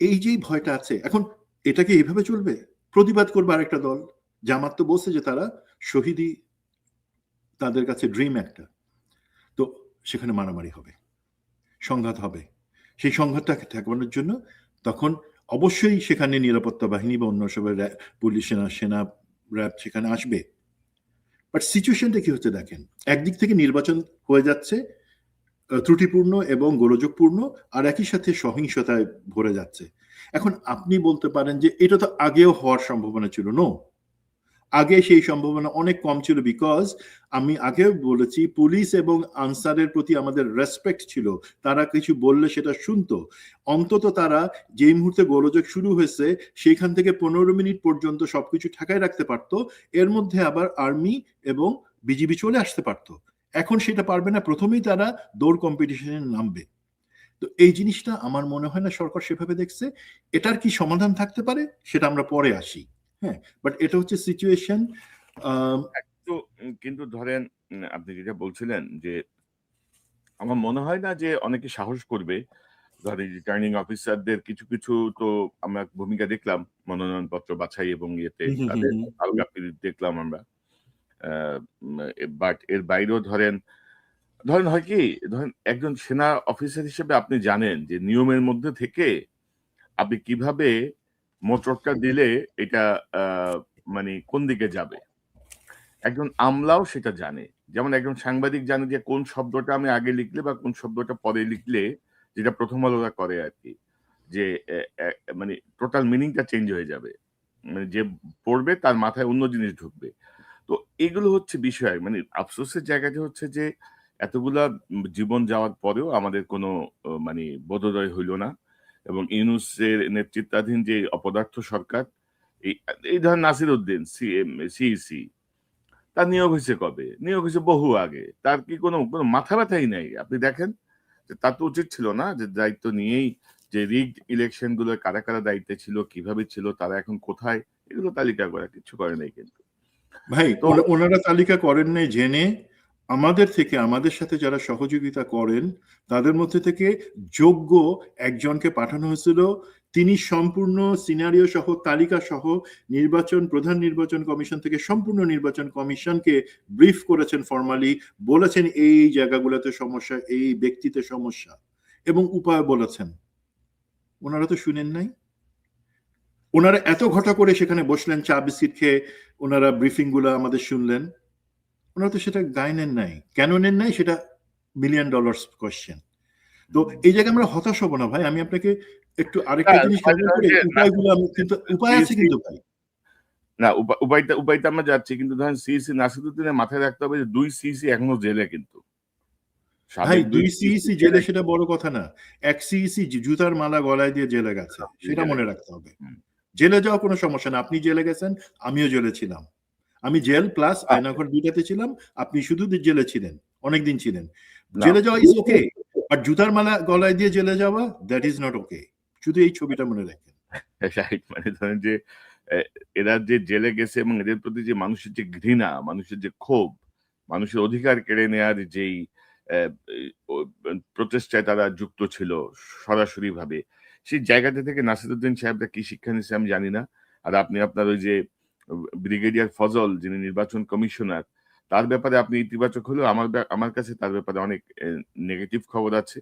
Speaker 2: এই যে ভয়টা আছে, এখন এটাকে এইভাবে চলবে? প্রতিবাদ করবে আরেকটা দল। জামাত তো বলছে যে তারা শহীদি তাদের কাছে ড্রিম একটা। তো সেখানে মারামারি হবে, সংঘাত হবে। সেই সংঘাতটাকে ঠেকানোর জন্য তখন অবশ্যই সেখানে নিরাপত্তা বাহিনী বা অন্য সবাই পুলিশ, সেনা, র্যাব সেখানে আসবে। বাট সিচুয়েশনটা কি হচ্ছে দেখেন, একদিক থেকে নির্বাচন হয়ে যাচ্ছে ত্রুটিপূর্ণ এবং গোলযোগপূর্ণ, আর একই সাথে সহিংসতায় ভরে যাচ্ছে। এখন আপনি বলতে পারেন যে এটা তো আগেও হওয়ার সম্ভাবনা ছিল। নো, আগে সেই সম্ভাবনা অনেক কম ছিল, বিকজ আমি আগেও বলেছি পুলিশ এবং আনসারের প্রতি আমাদের রেসপেক্ট ছিল। তারা কিছু বললে সেটা শুনতো। অন্তত তারা যেই মুহূর্তে গোলযোগ শুরু হয়েছে সেইখান থেকে 15 মিনিট পর্যন্ত সবকিছু ঠাকায় রাখতে পারতো। এর মধ্যে আবার আর্মি এবং বিজিবি চলে আসতে পারতো। এখন সেটা পারবে না, প্রথমেই তারা দৌড় কম্পিটিশনে নামবে। তো এই জিনিসটা আমার মনে হয় না সরকার সেভাবে দেখছে। এটার কি সমাধান থাকতে পারে সেটা আমরা পরে আসি। হ্যাঁ, বাট এটা হচ্ছে সিচুয়েশন।
Speaker 1: তো কিন্তু ধরেন আপনি যেটা বলছিলেন যে আমার মনে হয় না যে অনেকে সাহস করবে। ধরেন রিটার্নিং অফিসারদের কিছু কিছু তো আমরা ভূমিকা দেখলাম মনোনয়নপত্র বাছাই এবং ইয়েতে তাদের আলগা পিরিত দেখলাম আমরা। বাট এর বাইরেও ধরেন হয় কি, ধরেন একজন সেনা অফিসার হিসেবে আপনি জানেন যে নিয়মের মধ্যে থেকে আপনি কিভাবে মোচড়টা দিলে এটা মানে কোন দিকে যাবে। একজন আমলাও সেটা জানে। যেমন একজন সাংবাদিক জানে যে কোন শব্দটা আমি আগে লিখলে বা কোন শব্দটা পরে লিখলে, যেটা প্রথম আলোরা করে আরকি, যে মানে টোটাল মিনিংটা চেঞ্জ হয়ে যাবে। মানে যে পড়বে তার মাথায় অন্য জিনিস ঢুকবে। তো এগুলো হচ্ছে বিষয়। মানে আফসোসের জায়গাটা হচ্ছে যে এতগুলা জীবন যাওয়ার পরেও আমাদের কোনো মানে বোধোদয় হইল না। এবং ইউনূসের নেতৃত্বাধীন যে অপদার্থ সরকার, এই ধরেন নাসির উদ্দিন সিইসি, তার নিয়োগ হয়েছে কবে? নিয়োগ হয়েছে বহু আগে। তার কি কোনো মাথা ব্যথাই নাই? আপনি দেখেন যে তার তো উচিত ছিল না যে দায়িত্ব নিয়েই যে রিগড ইলেকশন গুলো কারা কারা দায়িত্বে ছিল, কিভাবে ছিল, তারা এখন কোথায়, এগুলো তালিকা করা, কিচ্ছু করে নাই কিন্তু।
Speaker 2: ভাই
Speaker 1: তো
Speaker 2: ওনারা তালিকা করেন নাই জেনে। আমাদের সাথে যারা সহযোগিতা করেন তাদের মধ্যে থেকে যোগ্য একজনকে পাঠানো হয়েছিল। তিনি সম্পূর্ণ সিনারিও সহ, তালিকা সহ প্রধান নির্বাচন কমিশন থেকে সম্পূর্ণ নির্বাচন কমিশনকে ব্রিফ করেছেন ফর্মালি, বলেছেন এই জায়গাগুলোতে সমস্যা, এই ব্যক্তিতে সমস্যা, এবং উপায় বলেছেন। ওনারা তো শুনেন নাই। ওনারা এত ঘটা করে সেখানে বসলেন, চা বিস্কিট খেয়ে ওনারা ব্রিফিং গুলো আমাদের শুনলেন। ওনারা তো সেটা গায়ে নেন নাই। কেন নেন নাই সেটা $1 মিলিয়ন কোয়েশ্চেন। তো এই জায়গায় আমরা হতাশ হব না ভাই। আমি আপনাকে একটু আরেকটা জিনিস ক্লিয়ার করে, উপায়গুলো আমি কিন্তু উপায় আছে কিন্তু ভাই।
Speaker 1: না, উপায়টা আমরা যাচ্ছি, কিন্তু ধরেন সিইসি নাসিরুদ্দিনের মাথায় রাখতে হবে যে 2 সিইসি এখনো জেলে, কিন্তু
Speaker 2: ভাই
Speaker 1: সাবেক 2
Speaker 2: 2
Speaker 1: সিইসি
Speaker 2: সিইসি জেলে সেটা বড় কথা না, 1 সিইসি জুতার মালা গলায় দিয়ে জেলে গেছে, সেটা
Speaker 1: জেলে।
Speaker 2: মনে রাখতে হবে। জেলে যাওয়া কোনো সমস্যা না, আপনি জেলে গেছেন, আমিও জেলে ছিলাম, আমি জেল প্লাস আয়নাঘর দুইটাতে ছিলাম, আপনি শুধু জেলে ছিলেন, অনেকদিন ছিলেন।
Speaker 1: না,
Speaker 2: জেলে যাওয়া ইজ ওকে, আর জুতার মালা গলায় দিয়ে জেলে যাওয়া দ্যাট ইজ নট ওকে। শুধু এই ছবিটা মনে রাখেন।
Speaker 1: রাইট, মানে ধরেন যে এরা যে জেলে গেছে এবং এদের প্রতি যে মানুষের যে ঘৃণা, মানুষের যে ক্ষোভ, মানুষের অধিকার কেড়ে নেওয়ার যেই প্রচেষ্টায় তারা যুক্ত ছিল সরাসরি ভাবে, সেই জায়গাটা থেকে নাসিরুদ্দিন সাহেবরা কি শিক্ষা নিচ্ছে আমি জানি না। আর আপনি আপনার ওই যে ব্রিগেডিয়ার ফজল, যিনি নির্বাচন কমিশনার, তার ব্যাপারে আপনি ইতিবাচক হলেও আমার কাছে তার ব্যাপারে অনেক নেগেটিভ খবর আছে।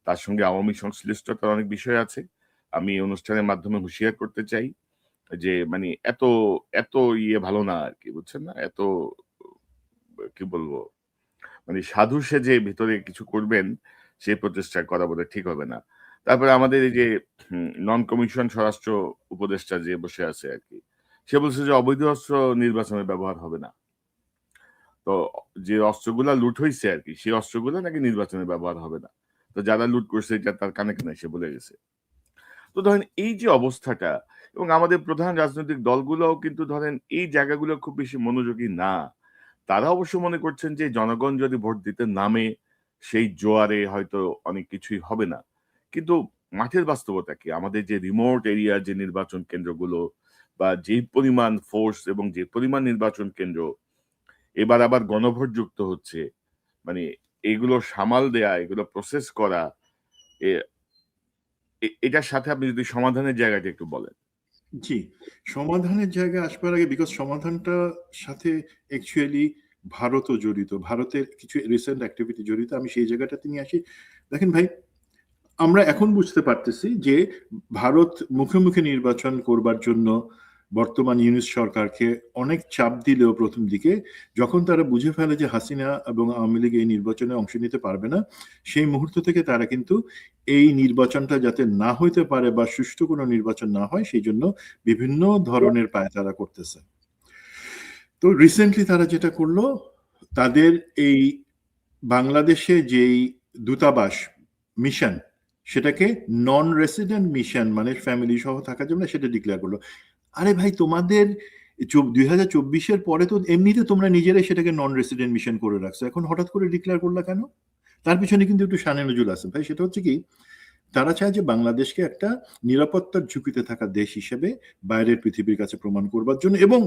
Speaker 1: তার সঙ্গে আওয়ামী সংশ্লিষ্টতার অনেক বিষয় আছে। আমি এই অনুষ্ঠানের মাধ্যমে হুঁশিয়ার করতে চাই যে মানে এত এত ভালো না আরকি, বুঝছেন না? এত কি বলবো? মানে সাধু সেজে ভিতরে কিছু করবেন, সেই প্রচেষ্টা করা বোধহয় ঠিক হবে না। তারপরে আমাদের এই যে নন কমিশন স্বরাষ্ট্র উপদেষ্টা যে বসে আছে আরকি, সে বলছে যে অবৈধ অস্ত্র নির্বাচনে ব্যবহার হবে না। তো যে অস্ত্রগুলা লুট হইছে আরকি, সেই অস্ত্রগুলা নাকি নির্বাচনে ব্যবহার হবে না। তো যারা লুট করছে এটা তার কানে, কানে সে বলে গেছে। তো ধরেন এই যে অবস্থাটা, এবং আমাদের প্রধান রাজনৈতিক দলগুলোও কিন্তু ধরেন এই জায়গাগুলো খুব বেশি মনোযোগী না। তারা অবশ্য মনে করছেন যে জনগণ যদি ভোট দিতে নামে, সেই জোয়ারে হয়তো অনেক কিছুই হবে না। কিন্তু মাঠের বাস্তবতা কি? আমাদের যে রিমোট এরিয়ার যে নির্বাচন কেন্দ্রগুলো, বা যেই পরিমাণ ফোর্স এবং যে পরিমাণ নির্বাচন কেন্দ্র, এবার আবার গণভোট যুক্ত হচ্ছে। মানে এগুলো সামাল দেয়া, এগুলো প্রসেস করা, এ এটার সাথে আপনি যদি সমাধানের জায়গাটা একটু বলেন।
Speaker 2: জি, সমাধানের জায়গায় আসবার আগে, বিকজ সমাধানটা সাথে অ্যাকচুয়ালি ভারতও জড়িত, ভারতের কিছু রিসেন্ট অ্যাক্টিভিটি জড়িত, আমি সেই জায়গাটাতে নিয়ে আসি। দেখেন ভাই, আমরা এখন বুঝতে পারতেছি যে ভারত মুখে মুখে নির্বাচন করবার জন্য বর্তমান ইউনিস সরকারকে অনেক চাপ দিলেও প্রথম দিকে, যখন তারা বুঝে ফেলে যে হাসিনা এবং আওয়ামী লীগ এই নির্বাচনে অংশ নিতে পারবে না, সেই মুহূর্ত থেকে তারা কিন্তু এই নির্বাচনটা যাতে না হইতে পারে বা সুষ্ঠু কোনো নির্বাচন না হয়, সেই জন্য বিভিন্ন ধরনের পায়তারা করতেছে। তো রিসেন্টলি তারা যেটা করলো, তাদের এই বাংলাদেশে যেই দূতাবাস মিশন, সেটাকে নন রেসিডেন্ট মিশন, মানে ফ্যামিলি সহ থাকার জন্য, সেটা ডিক্লেয়ার করলো। আরে ভাই, তোমাদের 2024-এর পরে তো এমনিতে তোমরা নিজেরাই সেটাকে নন রেসিডেন্ট মিশন করে রাখছো, এখন হঠাৎ করে ডিক্লেয়ার করলা কেন? তার পিছনে কিন্তু একটু শানে নজুল আছে ভাই। সেটা হচ্ছে কি, তারা চায় যে বাংলাদেশকে একটা নিরাপত্তার ঝুঁকিতে থাকা দেশ হিসেবে বাইরের পৃথিবীর কাছে প্রমাণ করবার জন্য, এবং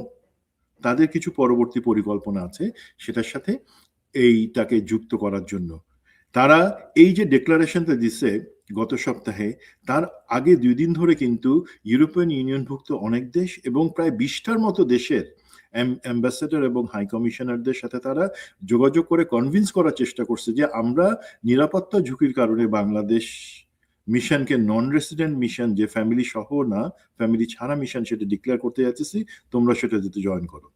Speaker 2: তাদের কিছু পরবর্তী পরিকল্পনা আছে সেটার সাথে এইটাকে যুক্ত করার জন্য। তারা এই যে ডিক্লারেশনটা দিচ্ছে গত সপ্তাহে, তার আগে 2 দিন ধরে কিন্তু ইউরোপিয়ান ইউনিয়নভুক্ত অনেক দেশ এবং প্রায় 20টার মতো দেশের অ্যাম্বাসেডর এবং হাই কমিশনারদের সাথে তারা যোগাযোগ করে কনভিন্স করার চেষ্টা করছে যে আমরা নিরাপত্তা ঝুঁকির কারণে বাংলাদেশ মিশনকে নন রেসিডেন্ট মিশন, যে ফ্যামিলি সহ না ফ্যামিলি ছাড়া মিশন, সেটা ডিক্লেয়ার করতে যাচ্ছি, তোমরা সেটা যদি জয়েন করো।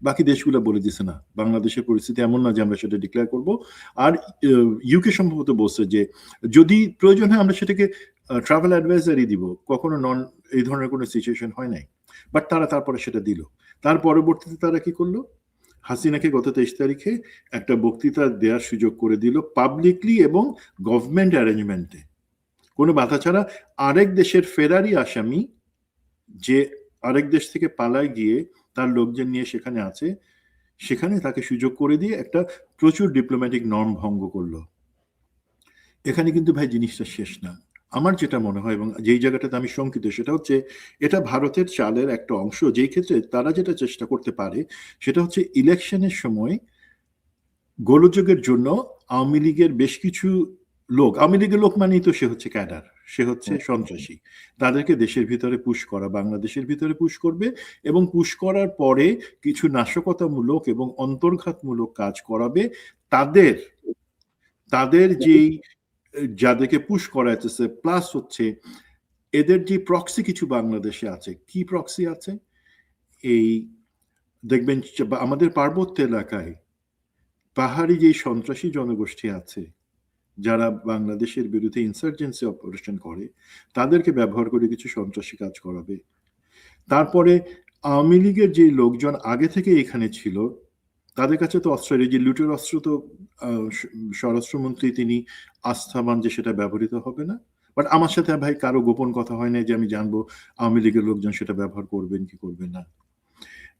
Speaker 2: বাকি দেশগুলো বলে দিছে না, বাংলাদেশের পরিস্থিতি এমন না যে আমরা সেটা ডিক্লেয়ার করব। আর ইউকে সম্ভবত বলছে যে যদি প্রয়োজন হয় আমরা সেটাকে ট্রাভেল অ্যাডভাইজারি দিব, কখনো নন এই ধরনের কোনো সিচুয়েশন হয় নাই, বাট তারা তারপরে সেটা দিল। তার পরবর্তীতে তারা কি করলো, হাসিনাকে গত 23 তারিখে একটা বক্তৃতা দেওয়ার সুযোগ করে দিল পাবলিকলি এবং গভর্নমেন্ট অ্যারেঞ্জমেন্টে, কোনো বাধা ছাড়া। আরেক দেশের ফেরারি আসামি, যে আরেক দেশ থেকে পালায় গিয়ে তার লোকজন নিয়ে সেখানে আছে, সেখানে তাকে সুযোগ করে দিয়ে একটা প্রচুর ডিপ্লোম্যাটিক নর্ম ভঙ্গ করলো। এখানে কিন্তু ভাই জিনিসটা শেষ না। আমার যেটা মনে হয় এবং যেই জায়গাটাতে আমি শঙ্কিত, সেটা হচ্ছে এটা ভারতের চালের একটা অংশ, যেই ক্ষেত্রে তারা যেটা চেষ্টা করতে পারে সেটা হচ্ছে ইলেকশনের সময় গোলযোগের জন্য আওয়ামী লীগের বেশ কিছু লোক, আওয়ামী লীগের লোক মানেই তো সে হচ্ছে ক্যাডার, সে হচ্ছে সন্ত্রাসী, তাদেরকে দেশের ভিতরে পুশ করা, বাংলাদেশের ভিতরে পুশ করবে, এবং পুশ করার পরে কিছু নাশকতামূলক এবং অন্তর্ঘাতমূলক কাজ করাবে। তাদের তাদের যেই যাদেরকে পুশ করাইতেছে, প্লাস হচ্ছে এদের যে প্রক্সি কিছু বাংলাদেশে আছে। কি প্রক্সি আছে? এই দেখবেন আমাদের পার্বত্য এলাকায় পাহাড়ি যে সন্ত্রাসী জনগোষ্ঠী আছে, যারা বাংলাদেশের বিরুদ্ধে ইনসার্জেন্সি অপারেশন করে, তাদেরকে ব্যবহার করে কিছু সন্ত্রাসী কাজ করাবে। তারপরে আওয়ামী লীগের যে লোকজন আগে থেকে এখানে ছিল তাদের কাছে তো অস্ত্রের এই যে লুটের অস্ত্র তো স্বরাষ্ট্রমন্ত্রী তিনি আস্থাবান যে সেটা ব্যবহৃত হবে না, বাট আমার সাথে ভাই কারো গোপন কথা হয় না যে আমি জানবো আওয়ামী লীগের লোকজন সেটা ব্যবহার করবেন কি করবেন না।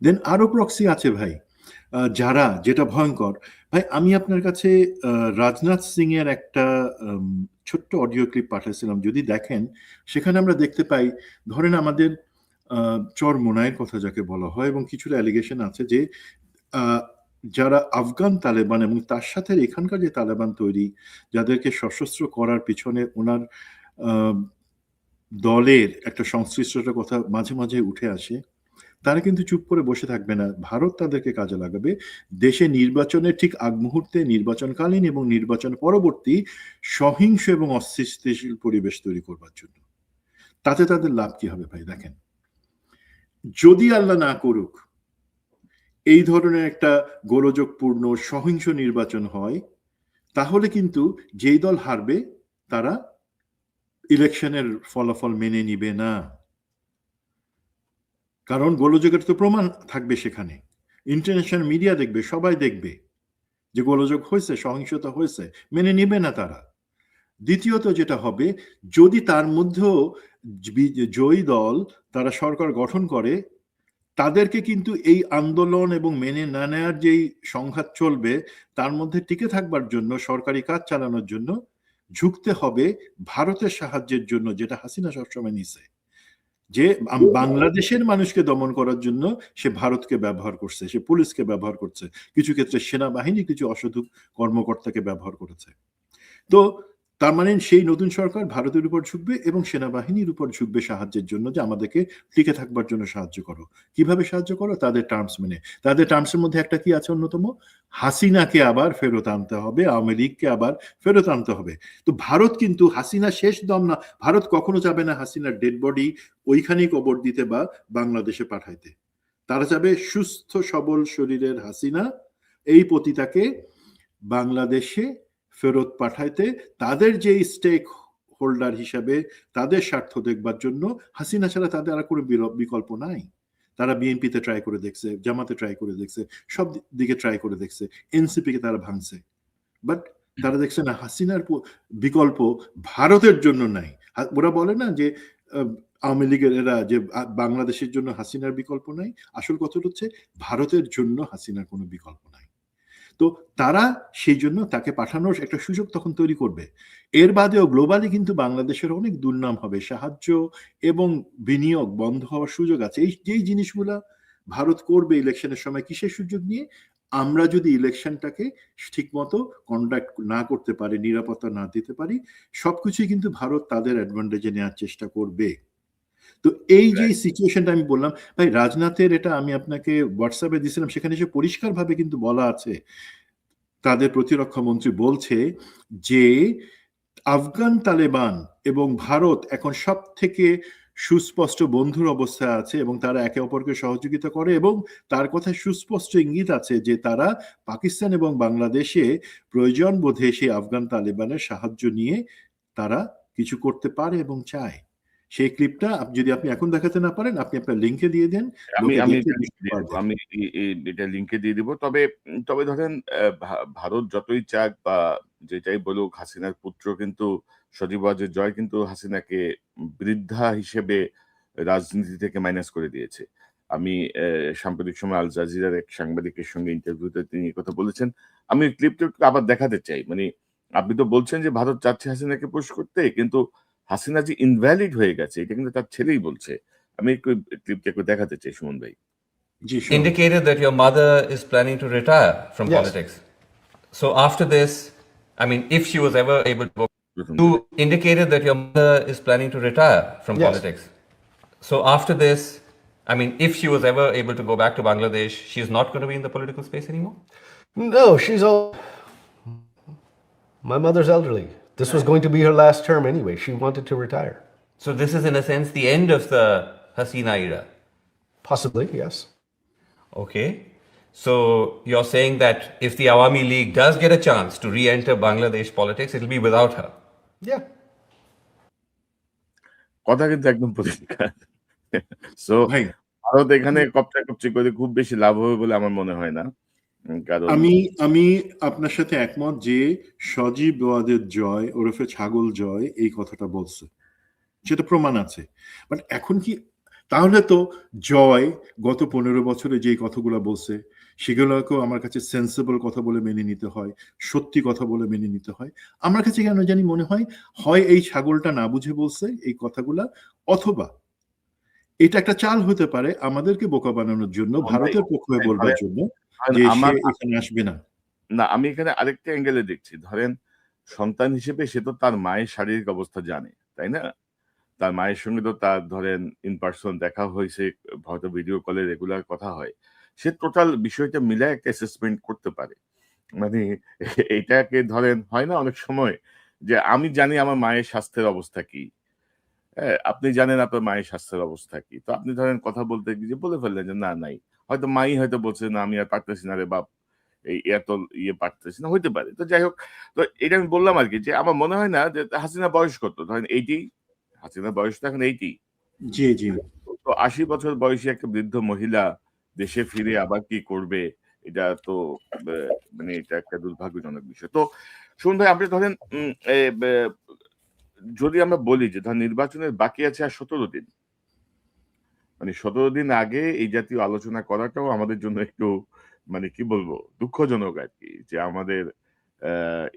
Speaker 2: দেন আরো প্রক্সি আছে ভাই, যারা, যেটা ভয়ঙ্কর ভাই, আমি আপনার কাছে রাজনাথ সিং এর একটা ছোট্ট অডিও ক্লিপ পাঠিয়েছিলাম, যদি দেখেন সেখানে আমরা দেখতে পাই, ধরেন আমাদের চর মোনায়ের কথা যাকে বলা হয় এবং কিছুটা অ্যালিগেশন আছে যে যারা আফগান তালেবান এবং তার সাথে এখানকার যে তালেবান তৈরি, যাদেরকে সশস্ত্র করার পিছনে ওনার দলের একটা সংশ্লিষ্টতার কথা মাঝে মাঝে উঠে আসে, তারা কিন্তু চুপ করে বসে থাকবে না, ভারত তাদেরকে কাজে লাগাবে দেশে নির্বাচনের ঠিক আগ মুহূর্তে, নির্বাচনকালীন এবং নির্বাচন পরবর্তী সহিংস এবং অস্থিতিশীল পরিবেশ তৈরি করবার জন্য। তাতে তাদের লাভ কি হবে ভাই? দেখেন, যদি আল্লাহ না করুক এই ধরনের একটা গোলযোগপূর্ণ সহিংস নির্বাচন হয়, তাহলে কিন্তু যেই দল হারবে তারা ইলেকশনের ফলাফল মেনে নিবে না, কারণ গোলযোগের তো প্রমাণ থাকবে সেখানে, ইন্টারন্যাশনাল মিডিয়া দেখবে, সবাই দেখবে যে গোলযোগ হয়েছে, সহিংসতা হয়েছে, মেনে নিবে না তারা। দ্বিতীয়ত যেটা হবে, যদি তার মধ্যেও জয়ী দল তারা সরকার গঠন করে, তাদেরকে কিন্তু এই আন্দোলন এবং মেনে না নেওয়ার যেই সংঘাত চলবে তার মধ্যে টিকে থাকবার জন্য, সরকারি কাজ চালানোর জন্য ঝুঁকতে হবে ভারতের সাহায্যের জন্য, যেটা হাসিনা সবসময় নিছে, যে বাংলাদেশের মানুষকে দমন করার জন্য সে ভারতকে ব্যবহার করছে, সে পুলিশকে ব্যবহার করছে, কিছু ক্ষেত্রে সেনাবাহিনী কিছু অসাধু কর্মকর্তাকে ব্যবহার করেছে। তো তার মানে সেই নতুন সরকার ভারতের উপর ঝুঁকবে এবং সেনাবাহিনীর উপর ঝুঁকবে সাহায্যের জন্য, যে আমাদেরকে টিকে থাকবার জন্য সাহায্য করো। কিভাবে সাহায্য করো? তাদের টার্মস মেনে। তাদের টার্মসের মধ্যে একটা কি আছে অন্যতম, হাসিনাকে আবার ফেরত আনতে হবে, আওয়ামী লীগকে আবার ফেরত আনতে হবে। তো ভারত কিন্তু হাসিনা শেষ দম না, ভারত কখনো যাবে না হাসিনার ডেড বডি ওইখানেই কবর দিতে বা বাংলাদেশে পাঠাইতে। তারা যাবে সুস্থ সবল শরীরের হাসিনা, এই পতিতাকে বাংলাদেশে ফেরত পাঠাইতে, তাদের যে স্টেক হোল্ডার হিসাবে তাদের স্বার্থ দেখবার জন্য। হাসিনা ছাড়া তাদের আর কোনো বিকল্প নাই। তারা বিএনপিতে ট্রাই করে দেখছে, জামাতে ট্রাই করে দেখছে, সব দিকে ট্রাই করে দেখছে, এনসিপি কে তারা ভাঙছে, বাট তারা দেখছে না হাসিনার বিকল্প ভারতের জন্য নাই। ওরা বলে না যে আওয়ামী লীগের এরা যে বাংলাদেশের জন্য হাসিনার বিকল্প নাই, আসল কথা হচ্ছে ভারতের জন্য হাসিনার কোনো বিকল্প নাই। তো তারা সেই জন্য তাকে পাঠানোর একটা সুযোগ তখন তৈরি করবে। এর বাদেও গ্লোবালি কিন্তু বাংলাদেশের অনেক দুর্নাম হবে, সাহায্য এবং বিনিয়োগ বন্ধ হওয়ার সুযোগ আছে। এই যেই জিনিসগুলা ভারত করবে ইলেকশনের সময়, কিসের সুযোগ নিয়ে? আমরা যদি ইলেকশনটাকে ঠিক মতো কন্ডাক্ট না করতে পারি, নিরাপত্তা না দিতে পারি, সবকিছুই কিন্তু ভারত তাদের অ্যাডভান্টেজে নেওয়ার চেষ্টা করবে। তো এই যে সিচুয়েশনটা আমি বললাম ভাই, রাজনাথের এটা আমি আপনাকে হোয়াটসঅ্যাপে দিয়েছিলাম, সেখানে সে পরিষ্কারভাবে কিন্তু বলা আছে, তাদের প্রতিরক্ষা মন্ত্রী বলছে যে আফগান তালেবান এবং ভারত এখন সব থেকে সুস্পষ্ট বন্ধুর অবস্থায় আছে এবং তারা একে অপরকে সহযোগিতা করে, এবং তার কথায় সুস্পষ্ট ইঙ্গিত আছে যে তারা পাকিস্তান এবং বাংলাদেশে প্রয়োজন বোধে সেই আফগান তালেবানের সাহায্য নিয়ে তারা কিছু করতে পারে এবং চায়। সেই ক্লিপটা যদি আপনি এখন দেখাতে না পারেন, আপনি আপনার লিঙ্কে দিয়ে দেন,
Speaker 1: আমি এটা লিঙ্কে দিয়ে দিব। তবে তবে ধরেন ভারত যতই চাক বা যেটাই বলুক, হাসিনার পুত্র কিন্তু সজীব ওয়াজেদ জয় কিন্তু হাসিনাকে বৃদ্ধা হিসেবে রাজনীতি থেকে মাইনাস করে দিয়েছে। আমি সাম্প্রতিক সময় আল জাজিরার এক সাংবাদিকের সঙ্গে ইন্টারভিউতে তিনি কথা বলেছেন। আমি ক্লিপটা আবার দেখাতে চাই। মানে আপনি তো বলছেন যে ভারত চাচ্ছে হাসিনাকে পুশ করতে, কিন্তু হাসিনা যে ইনভ্যালিড হয়ে গেছে এটা কিন্তু তার ছেলেই বলছে। আমি একটু ক্লিপটা একটু দেখাতে চাই, সুমন ভাই।
Speaker 4: Indicated that your mother is planning to retire from
Speaker 2: Yes.
Speaker 4: politics. So after this, I mean, if she was ever able to, you indicated that your mother is planning to retire from
Speaker 5: Yes.
Speaker 4: politics. So after this, I mean, if she was ever able to go back to Bangladesh, she's not going to be in the political space anymore?
Speaker 5: No, she's old. My mother's elderly. This was going to be her last term anyway. She wanted to retire.
Speaker 4: So this is, in a sense, the end of the Hasina era.
Speaker 5: Possibly, yes.
Speaker 4: Okay. So you're saying that if the Awami League does get a chance to re-enter Bangladesh politics, it'll be without her.
Speaker 5: Yeah.
Speaker 1: কথা কিন্তু একদম পরিষ্কার। So
Speaker 2: ভাই
Speaker 1: ভারত এখানে কপচি করে খুব বেশি লাভ হবে বলে আমার মনে হয় না। কারণ
Speaker 2: আমি আপনার সাথে একমত যে সজীব ওয়াদের জয় ওরফে ছাগল জয় এই কথাটা বলছে, সেটা প্রমাণ আছে। বাট এখন কি তাহলে তো জয় গত 15 বছরে যে কথাগুলো বলছে সেগুলোকেও আমার কাছে সেন্সেবল কথা বলে মেনে নিতে হয়, সত্যি কথা বলে মেনে নিতে হয়। আমার কাছে কেন জানি মনে হয় হয় এই ছাগলটা না বুঝে বলছে এই কথাগুলা, অথবা এটা একটা চাল হতে পারে আমাদেরকে বোকা বানানোর জন্য, ভারতের পক্ষে বলবার জন্য
Speaker 1: ধরেন
Speaker 2: যে সে
Speaker 1: আমার
Speaker 2: এখানে আসবে না।
Speaker 1: না, আমি এখানে আরেকটা অ্যাঙ্গেলে দেখছি। ধরেন সন্তান হিসেবে সে তো তার মায়ের শারীরিক অবস্থা জানে, তাই না? তার মায়ের সঙ্গে তো তার ধরেন ইন পারসন দেখা হয়েছে, হয়তো ভিডিও কলে রেগুলার কথা হয়। সে টোটাল বিষয়টা মিলায় একটা অ্যাসেসমেন্ট করতে পারে। মানে এইটাকে ধরেন হয় না অনেক সময় যে আমি জানি আমার মায়ের স্বাস্থ্যের অবস্থা কি। হ্যাঁ? আপনি জানেন আপনার মায়ের স্বাস্থ্যের অবস্থা কি। তো আপনি ধরেন কথা বলতে গিয়ে বলে ফেললেন যে না নাই। হয়তো মাই হয়তো বলছে না আমি আর পারতেছি না রে বাপ। এই এত পারতেছি না, হইতে পারে। তো যাই হোক, তো এটা আমি বললাম আরকি যে আমার মনে হয় না যে হাসিনার বয়স কত? ধরেন 80, হাসিনার বয়স তো এখন 80।
Speaker 2: জি জি।
Speaker 1: তো ৮০ বছর বয়সী একটা বৃদ্ধ মহিলা দেশে ফিরে আবার কি করবে? এটা তো বে মানে এটা একটা দুর্ভাগ্যজনক বিষয়। তো শুনুন ভাই, আপনি ধরেন উম এ বে যদি আমরা বলি যে ধরেন নির্বাচনের বাকি আছে আর ১৭ দিন। মানে ১৭ দিন আগে এই জাতীয় আলোচনা করাটাও আমাদের জন্য একটু মানে কি বলবো? দুঃখজনক আরকি। যে আমাদের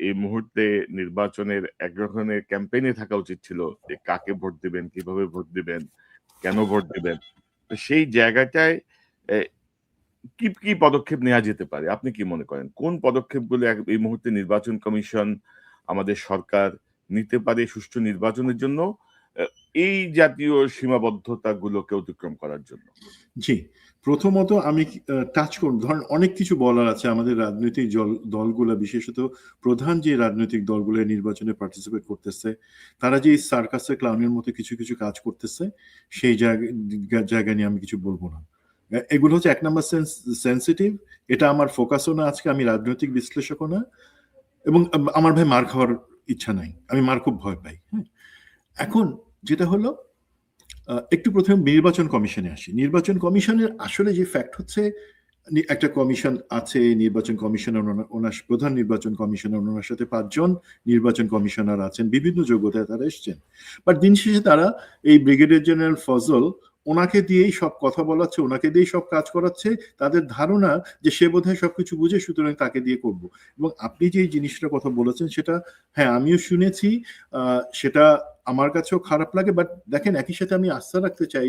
Speaker 1: এই মুহূর্তে নির্বাচনের এক ধরনের ক্যাম্পেইন এ থাকা উচিত ছিল যে কাকে ভোট দিবেন, কিভাবে ভোট দিবেন, কেন ভোট দিবেন। তো সেই জায়গাটায় এ কি পদক্ষেপ নেয়া যেতে পারে? আপনি কি মনে করেন? কোন পদক্ষেপগুলো এই মুহূর্তে নির্বাচন কমিশন, আমাদের সরকার নিতে পারে সুষ্ঠু নির্বাচনের জন্য আ এই জাতীয় সীমাবদ্ধতাগুলোকে অতিক্রম করার জন্য?
Speaker 2: জি, প্রথমত আমি টাচ করব, ধরেন অনেক কিছু বলার আছে আমাদের রাজনৈতিক দলগুলা, বিশেষত প্রধান যে রাজনৈতিক দলগুলো নির্বাচনে পার্টিসিপেট করতেছে, তারা যে সার্কাসের ক্লাউনের মতো কিছু কাজ করতেছে, সেই জায়গা নিয়ে আমি কিছু বলব না। এগুলো হচ্ছে ১ নাম্বার সেনসিটিভ। এটা আমার ফোকাসও না আজকে, আমি রাজনৈতিক বিশ্লেষকও না, এবং আমার ভাই মার খাওয়ার ইচ্ছা নাই। আমি মার খুব ভয় পাই। হ্যাঁ? এখন যেটা হলো, একটু প্রথমে নির্বাচন কমিশনে আসি। নির্বাচন কমিশনের আসলে যে ফ্যাক্ট হচ্ছে, একটা কমিশন আছে, নির্বাচন কমিশনার, ওনার প্রধান নির্বাচন কমিশনার, ওনার সাথে ৫ জন নির্বাচন কমিশনার আছেন, বিভিন্ন যোগ্যতায় তারা এসছেন। বাট দিন শেষে তারা এই ব্রিগেডিয়ার জেনারেল ফজল, ওনাকে দিয়েই সব কথা বলাচ্ছে, ওনাকে দিয়েই সব কাজ করাচ্ছে। তাদের ধারণা যে সে বোধহয় সবকিছু বুঝে, সুতরাং তাকে দিয়ে করব। এবং আপনি যে জিনিসটার কথা বলেছেন সেটা, হ্যাঁ আমিও শুনেছি, সেটা আমার কাছেও খারাপ লাগে। বাট দেখেন, একই সাথে আমি আস্থা রাখতে চাই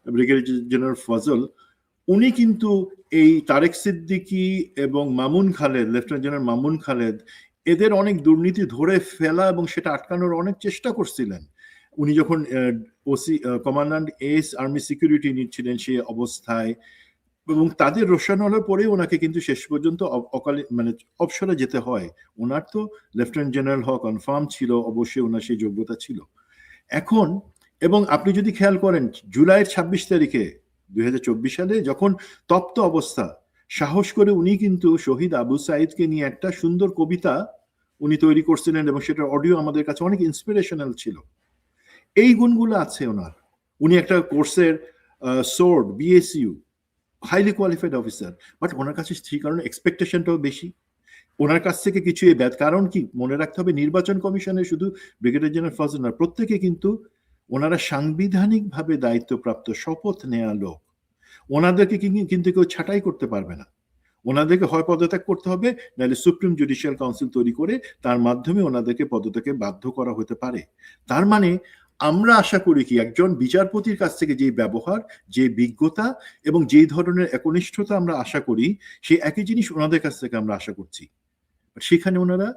Speaker 2: ব্রিগেডিয়ার জেনারেল ফজল, উনি কিন্তু এই তারেক সিদ্দিকী এবং মামুন খালেদ, লেফটেন্যান্ট জেনারেল মামুন খালেদ, এদের অনেক দুর্নীতি ধরে ফেলা এবং সেটা আটকানোর অনেক চেষ্টা করছিলেন। উনি যখন OC commandant S army security নিচ্ছিলেন সে অবস্থায়, এবং তাদের রোষানলের পরে ওনাকে কিন্তু শেষ পর্যন্ত অকালে মানে অবসরে যেতে হয়। ওনার তো লেফটেন্যান্ট জেনারেল হওয়া কনফার্ম ছিল, অবশ্যই ওনার সেই যোগ্যতা ছিল। এখন, এবং আপনি যদি খেয়াল করেন জুলাইয়ের ২৬ তারিখে ২০২৪ সালে যখন তপ্ত অবস্থা, সাহস করে উনি কিন্তু শহীদ আবু সাইদকে নিয়ে একটা সুন্দর কবিতা উনি তৈরি করছিলেন, এবং সেটার অডিও আমাদের কাছে অনেক ইন্সপিরেশনাল ছিল। এই গুণগুলো আছে ওনার। উনি একটা কোর্সের সোর্ড BSU highly qualified officer, but ওনার কাছে সেই কারণে এক্সপেকটেশনটাও বেশি। ওনার কাছ থেকে কিছু কারণ কি মনে রাখতে হবে, নির্বাচন কমিশনের শুধু ব্রিগেডিয়ার জেনারেল ফজল না, প্রত্যেকে কিন্তু ওনারা সাংবিধানিকভাবে দায়িত্বপ্রাপ্ত শপথ নেয়া লোক। ওনাদেরকে কিন্তু কেউ ছাঁটাই করতে পারবে না। ওনাদেরকে হয় পদত্যাগ করতে হবে, নাহলে সুপ্রিম জুডিশিয়াল কাউন্সিল তৈরি করে তার মাধ্যমে ওনাদেরকে পদত্যাগে বাধ্য করা হতে পারে। তার মানে আমরা আশা করি কি, একজন বিচারপতির কাছ থেকে যে ব্যবহার, যে বিজ্ঞতা এবং যেই ধরনের একনিষ্ঠতা আমরা আশা করি, সেই একই জিনিস ওনাদের কাছ থেকে আমরা আশা করছি। সেখানে ওনারা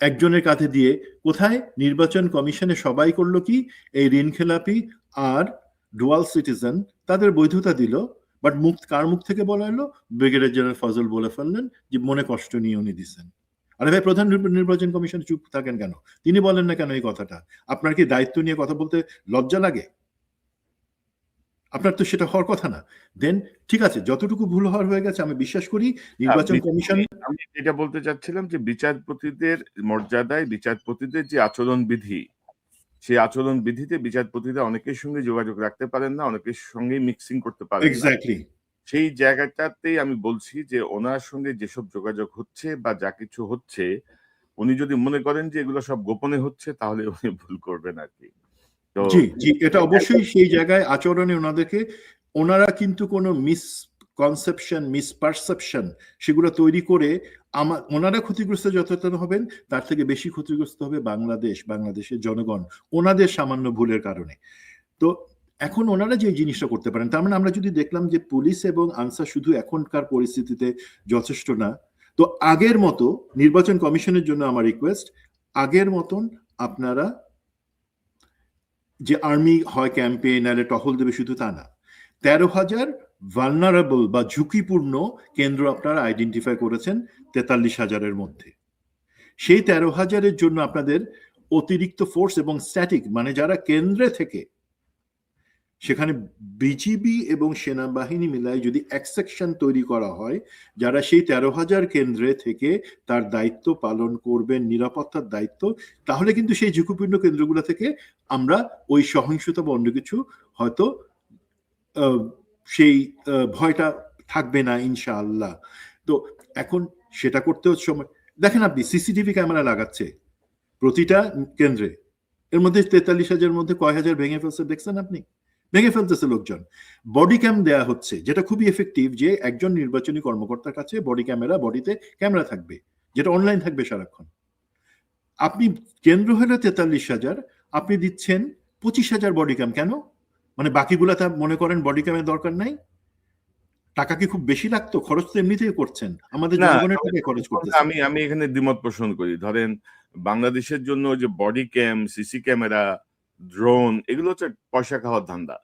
Speaker 2: একজনের কাঁধে দিয়ে, কোথায় নির্বাচন কমিশনে সবাই করলো কি, এই ঋণ খেলাপি আর ডুয়াল সিটিজেন তাদের বৈধতা দিল, বাট কার মুখ থেকে বলা হলো, ব্রিগেডিয়ার জেনারেল ফজল বলে ফেললেন যে মনে কষ্ট নিয়ে উনি দিচ্ছেন। আরে ভাই, প্রধান নির্বাচন কমিশন চুপ থাকেন কেন? তিনি বলেন না কেন এই কথাটা? আপনার কি দায়িত্ব নিয়ে কথা বলতে লজ্জা লাগে? আপনার তো সেটা হওয়ার কথা না। দেন ঠিক আছে, যতটুকু ভুল হওয়ার হয়ে গেছে, আমি বিশ্বাস করি নির্বাচন কমিশন।
Speaker 1: আমি এটা বলতে চাচ্ছিলাম যে বিচারপতিদের মর্যাদায় বিচারপতিদের যে আচরণবিধি, সেই আচরণ বিধিতে বিচারপতিরা অনেকের সঙ্গে যোগাযোগ রাখতে পারেন না, অনেকের সঙ্গে মিক্সিং করতে পারেন না।
Speaker 2: এক্স্যাক্টলি।
Speaker 1: সেই জায়গাটাতেই আমি বলছি যে ওনার সঙ্গে যেসব যোগাযোগ হচ্ছে বা যা কিছু হচ্ছে, উনি যদি মনে করেন যে এগুলো সব গোপনে হচ্ছে তাহলে উনি ভুল করবেন আর কি। তো
Speaker 2: জি জি, এটা অবশ্যই সেই জায়গায় আচরণে ওনারা কিন্তু কোনো মিসকনসেপশন, মিসপারসেপশন সেগুলো তৈরি করে ওনারা ক্ষতিগ্রস্ত যতটা হবেন তার থেকে বেশি ক্ষতিগ্রস্ত হবে বাংলাদেশের জনগণ ওনাদের সামান্য ভুলের কারণে। তো এখন ওনারা যে জিনিসটা করতে পারেন, তার মানে আমরা যদি দেখলাম যে পুলিশ এবং আনসার শুধু এখনকার পরিস্থিতিতে যথেষ্ট না, তো আগের মতো নির্বাচন কমিশনের জন্য আমার রিকোয়েস্ট, আগের মতন আপনারা যে আর্মি হয় ক্যাম্পে নাহলে টহল দেবে শুধু তা না, 13,000 ভালনারেবল বা ঝুঁকিপূর্ণ কেন্দ্র আপনারা আইডেন্টিফাই করেছেন 43,000-এর মধ্যে। সেই 13,000-এর জন্য আপনাদের অতিরিক্ত ফোর্স এবং স্ট্যাটিক মানে যারা কেন্দ্রে থেকে সেখানে বিজিবি এবং সেনাবাহিনী মিলায় যদি এক সেকশন তৈরি করা হয় যারা সেই 13,000 কেন্দ্রে থেকে তার দায়িত্ব পালন করবেন, নিরাপত্তার দায়িত্ব, তাহলে কিন্তু সেই ঝুঁকিপূর্ণ কেন্দ্রগুলো থেকে আমরা ওই সহিংসতা বা অন্য কিছু হয়তো সেই ভয়টা থাকবে না ইনশাআল্লাহ। তো এখন সেটা করতেও সময় দেখেন, আপনি সিসিটিভি ক্যামেরা লাগাচ্ছে প্রতিটা কেন্দ্রে, এর মধ্যে 43,000-এর মধ্যে কয় হাজার ভেঙে ফেলছে দেখছেন আপনি? ভেঙে ফেলতেছে লোকজন। বডি ক্যাম দেয়া হচ্ছে যেটা খুবই এফেক্টিভ, যে একজন নির্বাচনী কর্মকর্তার কাছে বডিতে ক্যামেরা থাকবে যেটা অনলাইন থাকবে সারাক্ষণ। আপনি কেন্দ্র হলো 43,000, আপনি দিচ্ছেন 25,000 বডি ক্যাম। কেন? মানে বাকিগুলা তা মনে করেন বডি ক্যামের দরকার নাই? টাকা কি খুব বেশি লাগতো? খরচ তো এমনিতেই করছেন, আমাদের
Speaker 1: না,
Speaker 2: জনগণের টাকায় খরচ করতেছেন।
Speaker 1: আমি এখানে দ্বিমত পোষণ করি। ধরেন বাংলাদেশের জন্য যে body cam, CC camera, drone এগুলো হচ্ছে পয়সা খাওয়ার ধান্দা।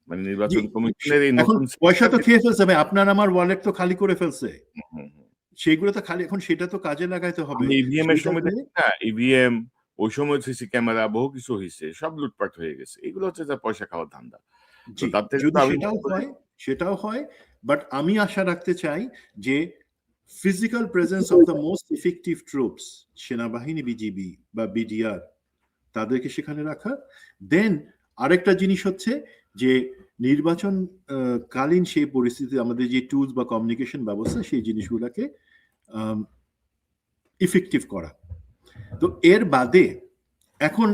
Speaker 1: মানে নির্বাচন কমিশনের এই
Speaker 2: এখন
Speaker 1: নতুন
Speaker 2: পয়সা তো খেয়ে ফেলছে ভাই, আপনার আমার ওয়ালেট তো খালি করে ফেলছে,
Speaker 1: হুম, হুম।
Speaker 2: সেইগুলো তো খালি, এখন সেটা তো কাজে লাগাইতে হবে।
Speaker 1: আমি ইভিএম এর
Speaker 2: সেইটা
Speaker 1: সময়
Speaker 2: দিয়ে-
Speaker 1: দেখি না, ইভিএম ওই সময় সিসি ক্যামেরা বহু কিছু হয়েছে, সব লুটপাট হয়ে গেছে। এগুলো হচ্ছে যা পয়সা খাওয়ার ধান্দা। তো
Speaker 2: জি,
Speaker 1: তার থেকে
Speaker 2: যদি
Speaker 1: তো আমি
Speaker 2: সেটাও হয়, বাট আমি আশা রাখতে চাই যে physical presence of the most effective troops, সেনাবাহিনী, বিজিবি বা বিডিআর, তাদেরকে সেখানে রাখা। দেন আরেকটা জিনিস হচ্ছে যে নির্বাচন কালীন সেই পরিস্থিতি আমাদের যে টুলস বা কমিউনিকেশন ব্যবস্থা সেই জিনিসগুলোকে ইফেক্টিভ করা। তো এর বাদে এখন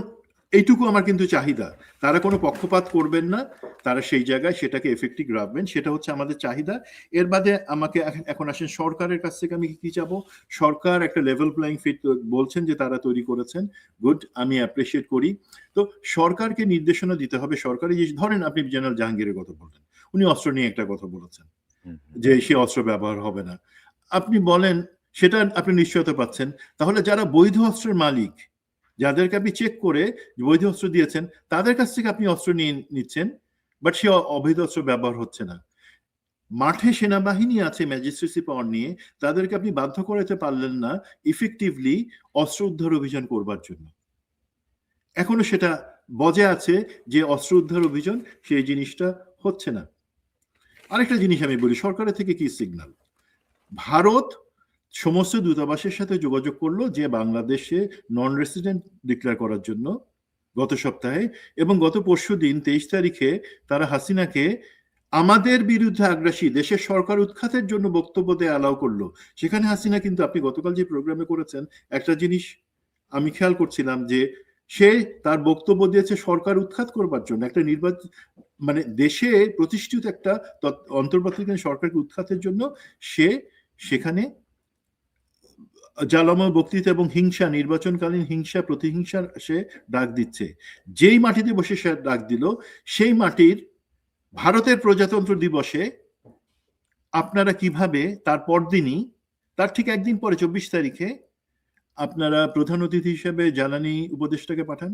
Speaker 2: এইটুকু আমার কিন্তু চাহিদা, তারা কোনো পক্ষপাত করবেন না, তারা সেই জায়গায় সেটাকে এফেক্টিভ রাখবেন, সেটা হচ্ছে আমাদের চাহিদা। এর বাদে আমাকে এখন আসেন সরকারের কাছ থেকে আমি কি চাবো। সরকার একটা লেভেল প্লেইং ফিল্ড বলছেন যে তারা তৈরি করেছেন, গুড, আমি অ্যাপ্রিসিয়েট করি। তো সরকারকে নির্দেশনা দিতে হবে। সরকারি যে ধরেন আপনি জেনারেল জাহাঙ্গীরের কথা বললেন, উনি অস্ত্র নিয়ে একটা কথা বলেছেন যে সে অস্ত্র ব্যবহার হবে না, আপনি বলেন সেটা আপনি নিশ্চয়তা পাচ্ছেন, তাহলে যারা বৈধ অস্ত্রের মালিক, যাদেরকে আপনি চেক করে বৈধ অস্ত্র দিয়েছেন, তাদের কাছ থেকে আপনি অস্ত্র নিয়ে নিচ্ছেন, বাট সে অবৈধ অস্ত্র ব্যবহার হচ্ছে না। মাঠে সেনাবাহিনী আছে ম্যাজিস্ট্রেসি পাওয়ার নিয়ে, তাদেরকে আপনি বাধ্য করাতে পারলেন না ইফেক্টিভলি অস্ত্র উদ্ধার অভিযান করবার জন্য। এখনো সেটা বজায় আছে যে অস্ত্র উদ্ধার অভিযান, সেই জিনিসটা হচ্ছে না। আরেকটা জিনিস আমি বলি, সরকারের থেকে কি সিগন্যাল? ভারত সমস্ত দূতাবাসের সাথে যোগাযোগ করলো যে বাংলাদেশে নন রেসিডেন্ট ডিক্লেয়ার করার জন্য গত সপ্তাহে, এবং গত পরশুদিন 23 তারিখে তারা হাসিনাকে আমাদের বিরুদ্ধে আগ্রাসী দেশের সরকার উৎখাতের জন্য বক্তব্য দিয়ে অ্যালাউ করলো। সেখানে হাসিনা কিন্তু, আপনি গতকাল যে প্রোগ্রামে করেছেন, একটা জিনিস আমি খেয়াল করছিলাম যে সে তার বক্তব্য দিয়েছে সরকার উৎখাত করবার জন্য, একটা নির্বাচন মানে দেশে প্রতিষ্ঠিত একটা অন্তর্বর্তীকালীন সরকারকে উৎখাতের জন্য সে সেখানে জ্বালাময় বক্তৃতা এবং হিংসা, নির্বাচনকালীন হিংসা, প্রতিহিংসার সে ডাক দিচ্ছে। যেই মাটিতে বসে সে ডাক দিল, সেই মাটির ভারতের প্রজাতন্ত্র দিবসে আপনারা কিভাবে তার পরদিনই, তার ঠিক একদিন পরে 24 তারিখে আপনারা প্রধান অতিথি হিসেবে জ্বালানি উপদেষ্টাকে পাঠান।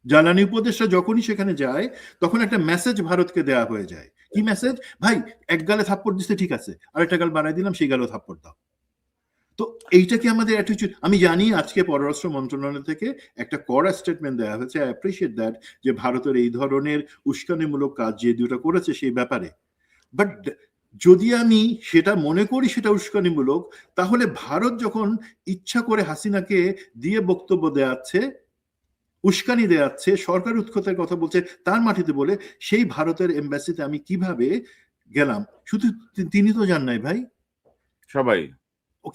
Speaker 2: জ্বালানি উপদেষ্টা যখনই সেখানে যায় তখন একটা মেসেজ ভারতকে দেয়া হয়ে যায়। কি মেসেজ? ভাই এক গালে থাপ্পড় দিতে ঠিক আছে, আরেকটা গাল বাড়াই দিলাম, সেই গালেও থাপ্পড় দাও। তো এইটা কি আমাদের অ্যাটিটিউড? আমি জানি আজকে পররাষ্ট্র মন্ত্রণালয় থেকে একটা কড়া স্টেটমেন্ট দেওয়া হয়েছে, আই অ্যাপ্রিশিয়েট দ্যাট, যে ভারতের এই ধরনের উস্কানিমূলক কাজ যে দুটো করেছে সেই ব্যাপারে। বাট যদি আমি সেটা মনে করি সেটা উস্কানিমূলক, তাহলে ভারত যখন ইচ্ছা করে হাসিনাকে দিয়ে বক্তব্য দেওয়াচ্ছে, উস্কানি দেয়াচ্ছে, সরকার উৎখাতের কথা বলছে তার মাটিতে বলে, সেই ভারতের এম্বাসিতে আমি কিভাবে গেলাম? শুধু তিনি তো যান নাই ভাই,
Speaker 1: সবাই।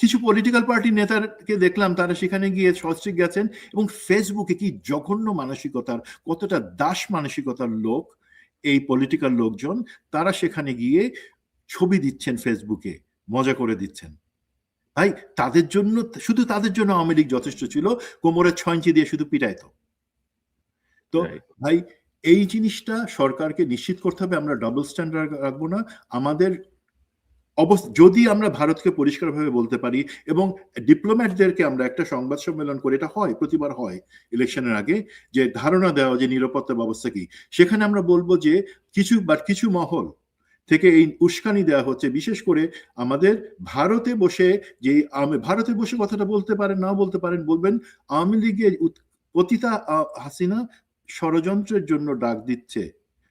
Speaker 2: কিছু পলিটিক্যাল পার্টির নেতাকে দেখলাম তারা সেখানে গিয়ে সস্ত্রীক গেছেন, এবং ফেসবুকে কি জঘন্য মানসিকতার, কতটা দাস মানসিকতার লোক এই পলিটিক্যাল লোকজন, তারা সেখানে গিয়ে ছবি দিচ্ছেন ফেসবুকে, মজা করে দিচ্ছেন। ভাই তাদের জন্য, শুধু তাদের জন্য আওয়ামী লীগ যথেষ্ট ছিল, কোমরে 6 ইঞ্চি দিয়ে শুধু পিটাইতো। তো
Speaker 1: Right.
Speaker 2: ভাই এই জিনিসটা সরকারকে নিশ্চিত করতে হবে, আমরা ডাবল স্ট্যান্ডার্ড রাখবো না। আমাদের যদি আমরা ভারতকে পরিষ্কারভাবে বলতে পারি, এবং ডিপ্লোম্যাটদেরকে আমরা একটা সংবাদ সম্মেলন করে, এটা হয় প্রতিবার হয় ইলেকশনের আগে, যে ধারণা দেওয়া যে নিরাপত্তা ব্যবস্থা কি, সেখানে আমরা বলবো যে কিছু মহল থেকে এই উস্কানি দেওয়া হচ্ছে, বিশেষ করে আমাদের ভারতে বসে, যে ভারতে বসে কথাটা বলতে পারেন, না বলতে পারেন, বলবেন আওয়ামী লীগের পতিতা হাসিনা ষড়যন্ত্রের জন্য ডাক দিচ্ছে,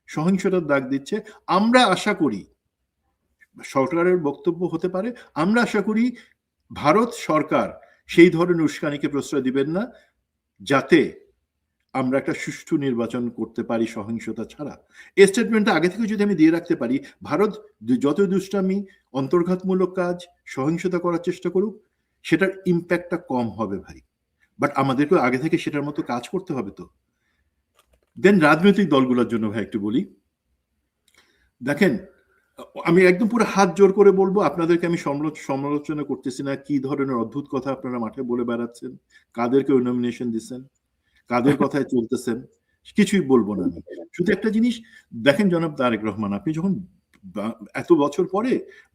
Speaker 2: সহিংসতার ডাক দিচ্ছে। আমরা আশা করি, সরকারের বক্তব্য হতে পারে, আমরা আশা করি ভারত সরকার সেই ধরনের উস্কানিকে প্রশ্রয় দিবেন না, যাতে আমরা একটা সুষ্ঠু নির্বাচন করতে পারি সহিংসতা ছাড়া। এই স্টেটমেন্টটা আগে থেকে যদি আমি দিয়ে রাখতে পারি, ভারত যত দুষ্টামি, অন্তর্ঘাতমূলক কাজ, সহিংসতা করার চেষ্টা করুক, সেটার ইম্প্যাক্টটা কম হবে ভাই। বাট আমাদেরকে আগে থেকে সেটার মতো কাজ করতে হবে। তো দেন রাজনৈতিক দলগুলোর জন্য ভাই একটু বলি, দেখেন আমি একদম পুরো হাত জোর করে বলবো, আপনাদেরকে আমি সমালোচনা করতেছি না, কি ধরনের অদ্ভুত কথা আপনারা মাঠে বলে বেড়াচ্ছেন, কাদেরকে নমিনেশন দিচ্ছেন, কাদের কথায় চলতেছেন, কিছুই বলবো না আমি। শুধু একটা জিনিস দেখেন, জনাব তারেক রহমান, আপনি যখন এত বছর পরে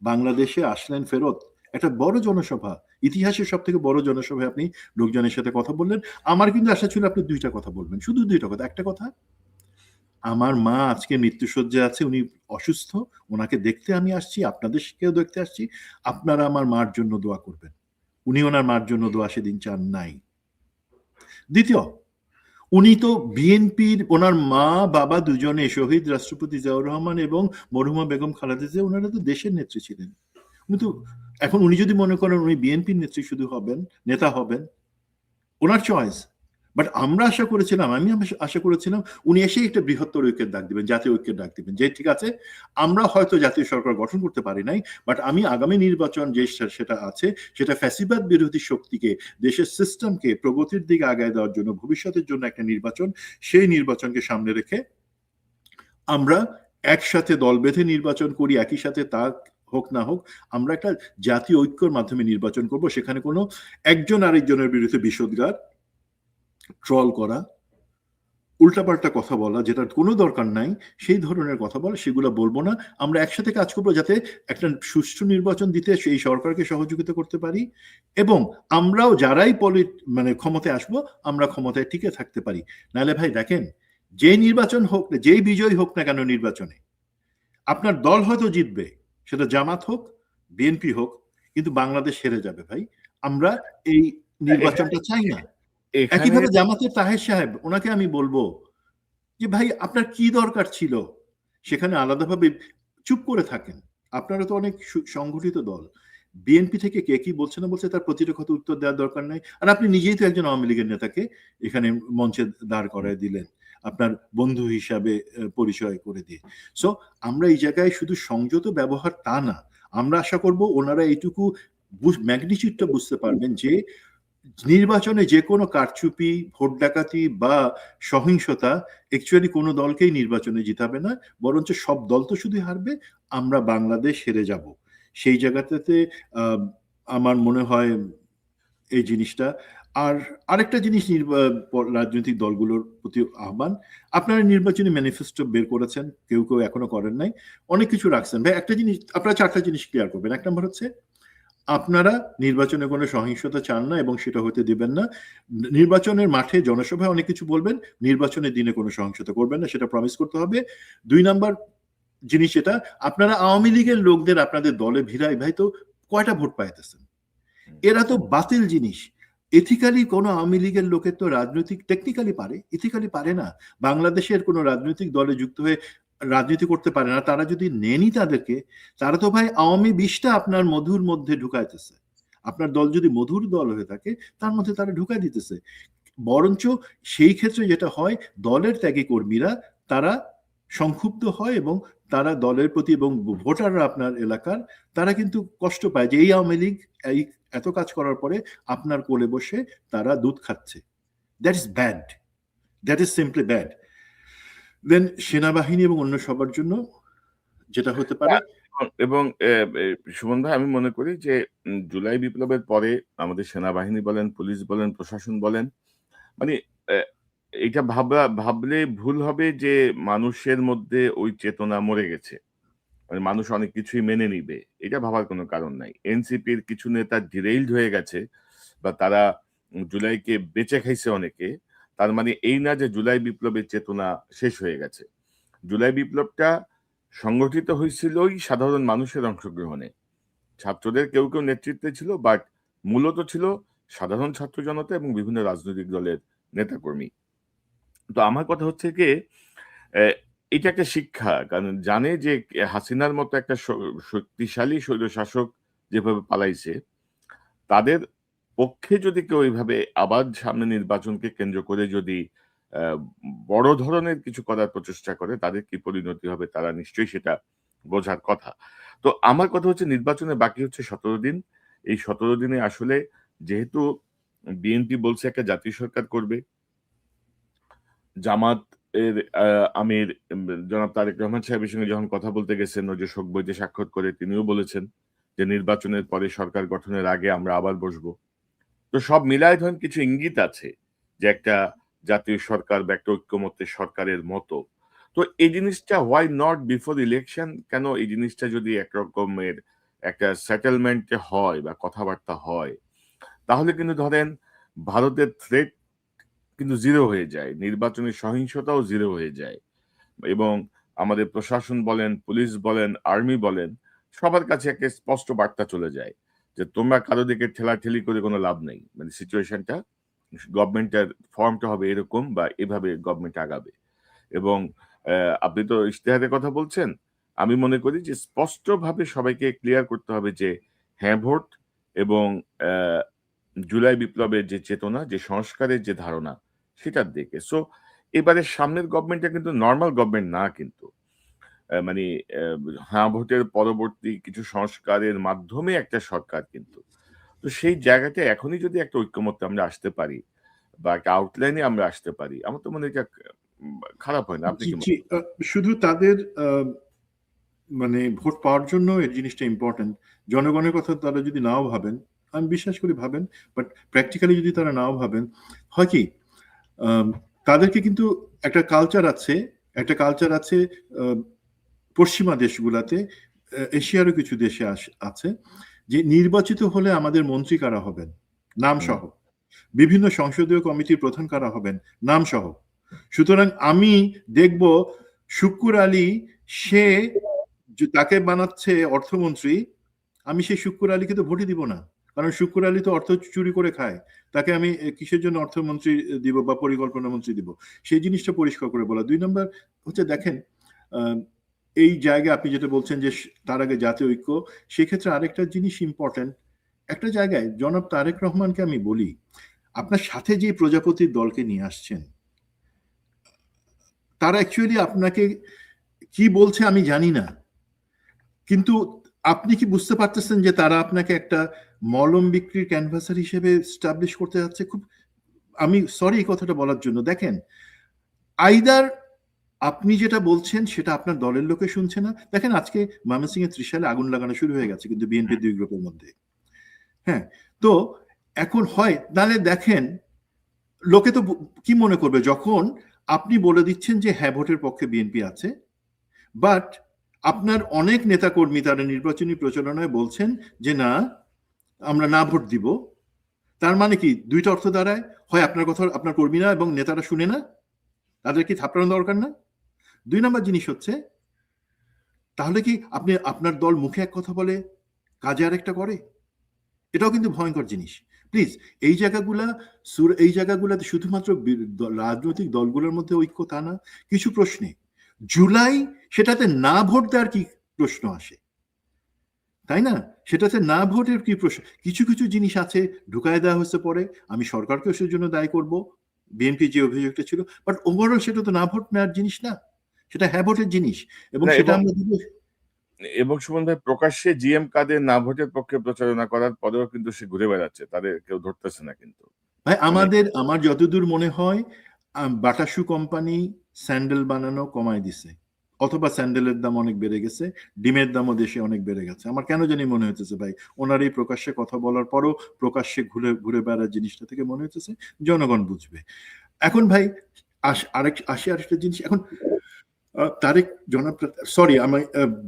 Speaker 2: বাংলাদেশে আসলেন ফেরত, একটা বড় জনসভা, ইতিহাসের সব থেকে বড় জনসভায় আপনি লোকজনের সাথে কথা বললেন। আমার কিন্তু আশা ছিল আপনি 2টা কথা বলবেন, শুধু 2টা কথা। একটা কথা, আমার মা আজকে মৃত্যুসজ্জায় আছে, উনি অসুস্থ, ওনাকে দেখতে আমি আসছি, আপনাদেরকেও দেখতে আসছি, আপনারা আমার মার জন্য দোয়া করবেন। উনি ওনার মার জন্য দোয়া সেদিন চান নাই। দ্বিতীয়, উনি তো বিএনপির, ওনার মা বাবা দুজনে শহীদ রাষ্ট্রপতি জিয়াউর রহমান এবং মরহুমা বেগম খালেদা জিয়া, ওনারা তো দেশের নেত্রী ছিলেন। উনি তো, এখন উনি যদি মনে করেন উনি বিএনপির নেত্রী শুধু হবেন, নেতা হবেন, ওনার চয়েস। বাট আমরা আশা করেছিলাম, আমি আশা করেছিলাম উনি এসে একটা বৃহত্তর ঐক্যের ডাক দিবেন, জাতীয় ঐক্যের ডাক দিবেন, যে ঠিক আছে আমরা হয়তো জাতীয় সরকার গঠন করতে পারি নাই, বাট আমি আগামী নির্বাচন যে সেটা আছে, সেটা ফ্যাসিবাদ বিরোধী শক্তিকে, দেশের সিস্টেমকে প্রগতির দিকে আগায় দেওয়ার জন্য, ভবিষ্যতের জন্য একটা নির্বাচন, সেই নির্বাচনকে সামনে রেখে আমরা একসাথে দল বেঁধে নির্বাচন করি, একই সাথে তা হোক না হোক আমরা একটা জাতীয় ঐক্যের মাধ্যমে নির্বাচন করব। সেখানে কোনো একজন আরেকজনের বিরুদ্ধে বিষোদ্গার, ট্রল করা, উল্টাপাল্টা কথা বলা, যেটার কোনো দরকার নাই, সেই ধরনের কথা বলা, সেগুলো বলবো না। আমরা একসাথে কাজ করবো যাতে একটা সুষ্ঠু নির্বাচন দিতে সেই সরকারকে সহযোগিতা করতে পারি, এবং আমরাও যারাই ক্ষমতায় আসবো, আমরা ক্ষমতায় টিকে থাকতে পারি। নাহলে ভাই দেখেন, যে নির্বাচন হোক, যেই বিজয় হোক না কেন নির্বাচনে, আপনার দল হয়তো জিতবে, সেটা জামাত হোক, বিএনপি হোক, কিন্তু বাংলাদেশ হেরে যাবে ভাই। আমরা এই নির্বাচনটা চাই না।
Speaker 1: এখানে
Speaker 2: একইভাবে জামাতের তাহের সাহেব, ওনাকে আমি বলবো যে ভাই আপনার কি দরকার ছিল সেখানে আলাদাভাবে চুপ করে থাকেন? আপনারা তো অনেক সংগঠিত দল, বিএনপি থেকে কে কি বলছে না বলছে তার প্রতিটা কথা উত্তর দেওয়ার দরকার নাই। আর আপনি নিজেই তো একজন আওয়ামী লীগের নেতাকে এখানে মঞ্চে দাঁড় করায় দিলেন আপনার বন্ধু হিসাবে পরিচয় করে দিয়ে। সো আমরা এই জায়গায় শুধু সংযত ব্যবহার তা না, আমরা আশা করব ওনারা এইটুকু ম্যাগনিটিউডটা বুঝতে পারবেন যে নির্বাচনে যে কোনো কারচুপি, ভোট ডাকাতি বা সহিংসতা অ্যাকচুয়ালি কোনো দলকেই নির্বাচনে জিতাবে না, বরঞ্চ সব দল তো শুধু হারবে, আমরা বাংলাদেশ হেরে যাব। সেই জায়গাটাতে আমার মনে হয় এই জিনিসটা। আর আরেকটা জিনিস, রাজনৈতিক দলগুলোর প্রতি আহ্বান, আপনারা নির্বাচনী ম্যানিফেস্টো বের করেছেন, কেউ কেউ এখনো করেন নাই, অনেক কিছু রাখছেন ভাই। একটা জিনিস আপনারা 4টা জিনিস ক্লিয়ার করবেন। এক নম্বর হচ্ছে আপনারা নির্বাচনে কোনো সহিংসতা চান না এবং সেটা হতে দিবেন না। নির্বাচনের মাঠে জনসভায় অনেক কিছু বলবেন, নির্বাচনের দিনে কোনো সহিংসতা করবেন না, সেটা প্রমিস করতে হবে। 2 নাম্বার জিনিস, এটা আপনারা আওয়ামী লীগের লোকদের আপনাদের দলে ভিড়াই ভাই, তো কয়টা ভোট পাইতেছেন? এরা তো বাতিল জিনিস। এথিক্যালি কোনো আওয়ামী লীগের লোকের তো রাজনৈতিক, টেকনিক্যালি পারে, ইথিক্যালি পারে না। বাংলাদেশের কোনো রাজনৈতিক দলে যুক্ত হয়ে রাজনীতি করতে পারে না। তারা যদি নেনি তাদেরকে, তারা তো ভাই আওয়ামী বিষটা আপনার মধুর মধ্যে ঢুকাইতেছে। আপনার দল যদি মধুর দল হয়ে থাকে, তার মধ্যে তারা ঢুকাই দিতেছে। বরঞ্চ সেই ক্ষেত্রে যেটা হয়, দলের ত্যাগী কর্মীরা তারা সংক্ষুব্ধ হয় এবং তারা দলের প্রতি এবং ভোটাররা আপনার এলাকার তারা কিন্তু কষ্ট পায় যে এই আওয়ামী লীগ এই এত কাজ করার পরে আপনার কোলে বসে তারা দুধ খাচ্ছে। That is bad, that is simply bad. Then সেনাবাহিনী এবং অন্য সবার জন্য যেটা হতে পারে,
Speaker 1: এবং সুমন ভাই, আমি মনে করি যে জুলাই বিপ্লবের পরে আমাদের সেনাবাহিনী বলেন, পুলিশ বলেন, প্রশাসন বলেন, মানে এটা ভাবলে ভুল হবে যে মানুষের মধ্যে ওই চেতনা মরে গেছে, মানে মানুষ অনেক কিছুই মেনে নিবে, এটা ভাবার কোনো কারণ নাই। এনসিপির কিছু নেতা ডিরেইলড হয়ে গেছে বা তারা জুলাইকে বেঁচে খাইছে অনেকে, তার মানে এই না যে জুলাই বিপ্লবের চেতনা শেষ হয়ে গেছে। জুলাই বিপ্লবটা সংগঠিত হয়েছিল ওই সাধারণ মানুষের অংশগ্রহণে, ছাত্রদের কেউ কেউ নেতৃত্বে ছিল, বাট মূলত ছিল সাধারণ ছাত্র জনতা এবং বিভিন্ন রাজনৈতিক দলের নেতাকর্মী। তো আমার কথা হচ্ছে কি, এটা একটা শিক্ষা, কারণ জানে যে হাসিনার মতো একটা শক্তিশালী স্বৈরশাসক যেভাবে পালাইছে, তাদের পক্ষে যদি কেউ এইভাবে আবার সামনে নির্বাচনকে কেন্দ্র করে যদি বড় ধরনের কিছু করার প্রচেষ্টা করে, তাদের কি পরিণতি হবে তারা নিশ্চয়ই সেটা বোঝার কথা। তো আমার কথা হচ্ছে নির্বাচনে বাকি হচ্ছে 17 দিন। এই 17 দিনে আসলে যেহেতু বিএনপি বলছে একটা জাতীয় সরকার করবে, জামাত এর আমির জনাব তারেক রহমান সাহেবের সঙ্গে যখন কথা বলতে গেছেন, ওই যে শোক বইতে স্বাক্ষর করে তিনিও বলেছেন যে নির্বাচনের পরে সরকার গঠনের আগে আমরা আবার বসবো। তো সব মিলায় ধরেন কিছু ইঙ্গিত আছে যে একটা জাতীয় সরকার বা একটা ঐক্যমত্যের সরকারের মতো। তো এই জিনিসটা হোয়াই নট বিফোর ইলেকশন, কেন এই জিনিসটা যদি একরকমের একটা সেটেলমেন্টে হয় বা কথাবার্তা হয়, তাহলে কিন্তু ধরেন ভারতের থ্রেট কিন্তু জিরো হয়ে যায়, নির্বাচনের সহিংসতাও জিরো হয়ে যায়, এবং আমাদের প্রশাসন বলেন, পুলিশ বলেন, আর্মি বলেন, সবার কাছে একটা স্পষ্ট বার্তা চলে যায় যে তোমরা কারো দিকে ঠেলাঠেলি করে কোনো লাভ নেই, মানে সিচুয়েশনটা গভর্নমেন্টের ফর্মটা হবে এরকম বা এভাবে গভর্নমেন্ট আগাবে। এবং আপনি তো ইশতেহারের কথা বলছেন, আমি মনে করি যে স্পষ্টভাবে সবাইকে ক্লিয়ার করতে হবে যে হ্যাঁ ভোট এবং জুলাই বিপ্লবের যে চেতনা, যে সংস্কারের যে ধারণা, সেটার দিকে। সো এবারে সামনের গভর্নমেন্টটা কিন্তু নর্মাল গভর্নমেন্ট না, কিন্তু মানে হ্যাঁ ভোটের পরবর্তী কিছু সংস্কারের মাধ্যমে একটা সরকার কিন্তু। তো সেই জায়গাটা এখনই যদি একটা ঐক্যমত্যে আমরা আসতে পারি বা একটা আউটলাইনে আমরা আসতে পারি, আমার তো মনে হয় এটা খারাপ হয় না। আপনি কি
Speaker 2: জি, শুধু তাদের মানে ভোট পাওয়ার জন্য এই জিনিসটা ইম্পর্টেন্ট। জনগণের কথা তারা যদি নাও ভাবেন, আমি বিশ্বাস করি ভাবেন, বাট প্র্যাকটিক্যালি যদি তারা নাও ভাবেন, হয় কি তাদেরকে কিন্তু একটা কালচার আছে পশ্চিমা দেশগুলাতে, এশিয়ারও কিছু দেশে আছে যে নির্বাচিত হলে আমাদের মন্ত্রী কারা হবেন নাম সহ, বিভিন্ন সংসদীয় কমিটির প্রধান কারা হবেন নাম সহ। সুতরাং আমি দেখব শুক্কুর আলী, সে তাকে বানাচ্ছে অর্থমন্ত্রী, আমি সেই শুক্কুর আলীকে তো ভোটই দিব না, কারণ শুক্কুর আলী তো অর্থ চুরি করে খায়, তাকে আমি কিসের জন্য অর্থমন্ত্রী দিব বা পরিকল্পনা মন্ত্রী দিব, সেই জিনিসটা পরিষ্কার করে বলা। 2 নম্বর হচ্ছে, দেখেন এই জায়গায় আপনি যেটা বলছেন যে তার আগে জাতীয় ঐক্য, সেক্ষেত্রে আরেকটা জিনিস ইম্পর্টেন্ট, একটা জায়গায় জনাব তারেক রহমানকে আমি বলি, আপনার সাথে যে প্রজাপতির দলকে নিয়ে আসছেন, তারা অ্যাকচুয়ালি আপনাকে কি বলছে আমি জানি না, কিন্তু আপনি কি বুঝতে পারতেছেন যে তারা আপনাকে একটা মলম বিক্রির ক্যানভাসার হিসেবে স্টাবলিশ করতে যাচ্ছে? খুব, আমি সরি এই কথাটা বলার জন্য। দেখেন, আইদার আপনি যেটা বলছেন সেটা আপনার দলের লোকে শুনছে না। দেখেন, আজকে ময়মনসিংহ এর ত্রিশালে আগুন লাগানো শুরু হয়ে গেছে কিন্তু বিএনপির 2 গ্রুপের মধ্যে। হ্যাঁ, তো এখন হয় তাহলে দেখেন লোকে তো কি মনে করবে যখন আপনি বলে দিচ্ছেন যে হ্যাঁ ভোটের পক্ষে বিএনপি আছে, বাট আপনার অনেক নেতাকর্মী তারা নির্বাচনী প্রচারণায় বলছেন যে না, আমরা না ভোট দিব। তার মানে কি দুইটা অর্থ দাঁড়ায়, হয় আপনার কথা আপনার কর্মীরা এবং নেতারা শুনে না, তাদের কি থাপড়ানো দরকার না। 2 নম্বর জিনিস হচ্ছে, তাহলে কি আপনি আপনার দল মুখে এক কথা বলে কাজে আরেকটা করে? এটাও কিন্তু ভয়ঙ্কর জিনিস। প্লিজ এই জায়গাগুলাতে শুধুমাত্র রাজনৈতিক দলগুলোর মধ্যে ঐক্য তা না, কিছু প্রশ্নে জুলাই সেটাতে না ভোট দেওয়ার কি প্রশ্ন আসে, তাই না? সেটাতে না ভোটের কি প্রশ্ন, কিছু কিছু জিনিস আছে ঢুকায় দেওয়া হয়েছে পরে, আমি সরকারকেও সেজন্য দায়ী করব, বিএনপি যে অভিযোগটা ছিল, বাট ওভারঅল সেটা তো না ভোট নেওয়ার জিনিস না, সেটা হ্যাঁ ভোটের জিনিস, এবং
Speaker 1: না,
Speaker 2: সেটা
Speaker 1: এবং
Speaker 2: আমরা দিব।
Speaker 1: এবং সুমন ভাই, প্রকাশ্যে জিএম কাদের না ভোটের পক্ষে প্রচারণা করার পরেও কিন্তু সে ঘুরে বেড়াচ্ছে, তাদের কেউ ধরতেছে না কিন্তু।
Speaker 2: ভাই
Speaker 1: মানে
Speaker 2: আমার যতদূর মনে হয় বাটা শু কোম্পানি স্যান্ডেল বানানো কমায় দিছে, অথবা স্যান্ডেলের দাম অনেক বেড়ে গেছে, ডিমের দামও দেশে অনেক বেড়ে গেছে। আমার কেন জানি মনে হচ্ছে ভাই, ওনার এই প্রকাশ্যে কথা বলার পরও প্রকাশ্যে ঘুরে ঘুরে বেড়ার জিনিসটা থেকে মনে হচ্ছে জনগণ বুঝবে। এখন ভাই আরেকটা জিনিস, এখন তারেক জনাব, সরি আমি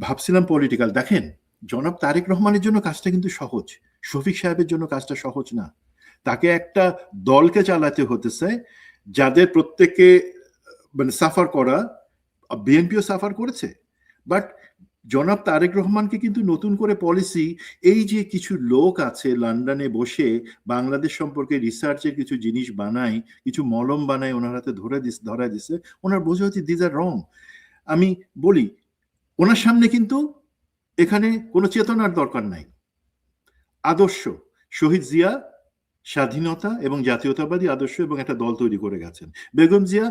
Speaker 2: ভাবছিলাম পলিটিক্যাল, দেখেন জনাব তারেক রহমানের জন্য কাজটা কিন্তু সহজ, শফিক সাহেবের জন্য কাজটা সহজ না। তাকে একটা দলকে চালাতে হতেছে যাদের প্রত্যেকে মানে সাফার করা, বিএনপিও সাফার করেছে, বাট জনাব তারেক রহমানকে কিন্তু নতুন করে পলিসি, এই যে কিছু লোক আছে লন্ডনে বসে বাংলাদেশ সম্পর্কে রিসার্চের কিছু জিনিস বানায়, কিছু মলম বানায়, ওনার হাতে ধরা দিছে, ওনার বোঝা হচ্ছে দিস আর রং। আমি বলি ওনার সামনে কিন্তু এখানে কোনো চেতনার দরকার নাই, আদর্শ, শহীদ জিয়া স্বাধীনতা এবং জাতীয়তাবাদী আদর্শ এবং একটা দল তৈরি করে গেছেন। বেগম জিয়া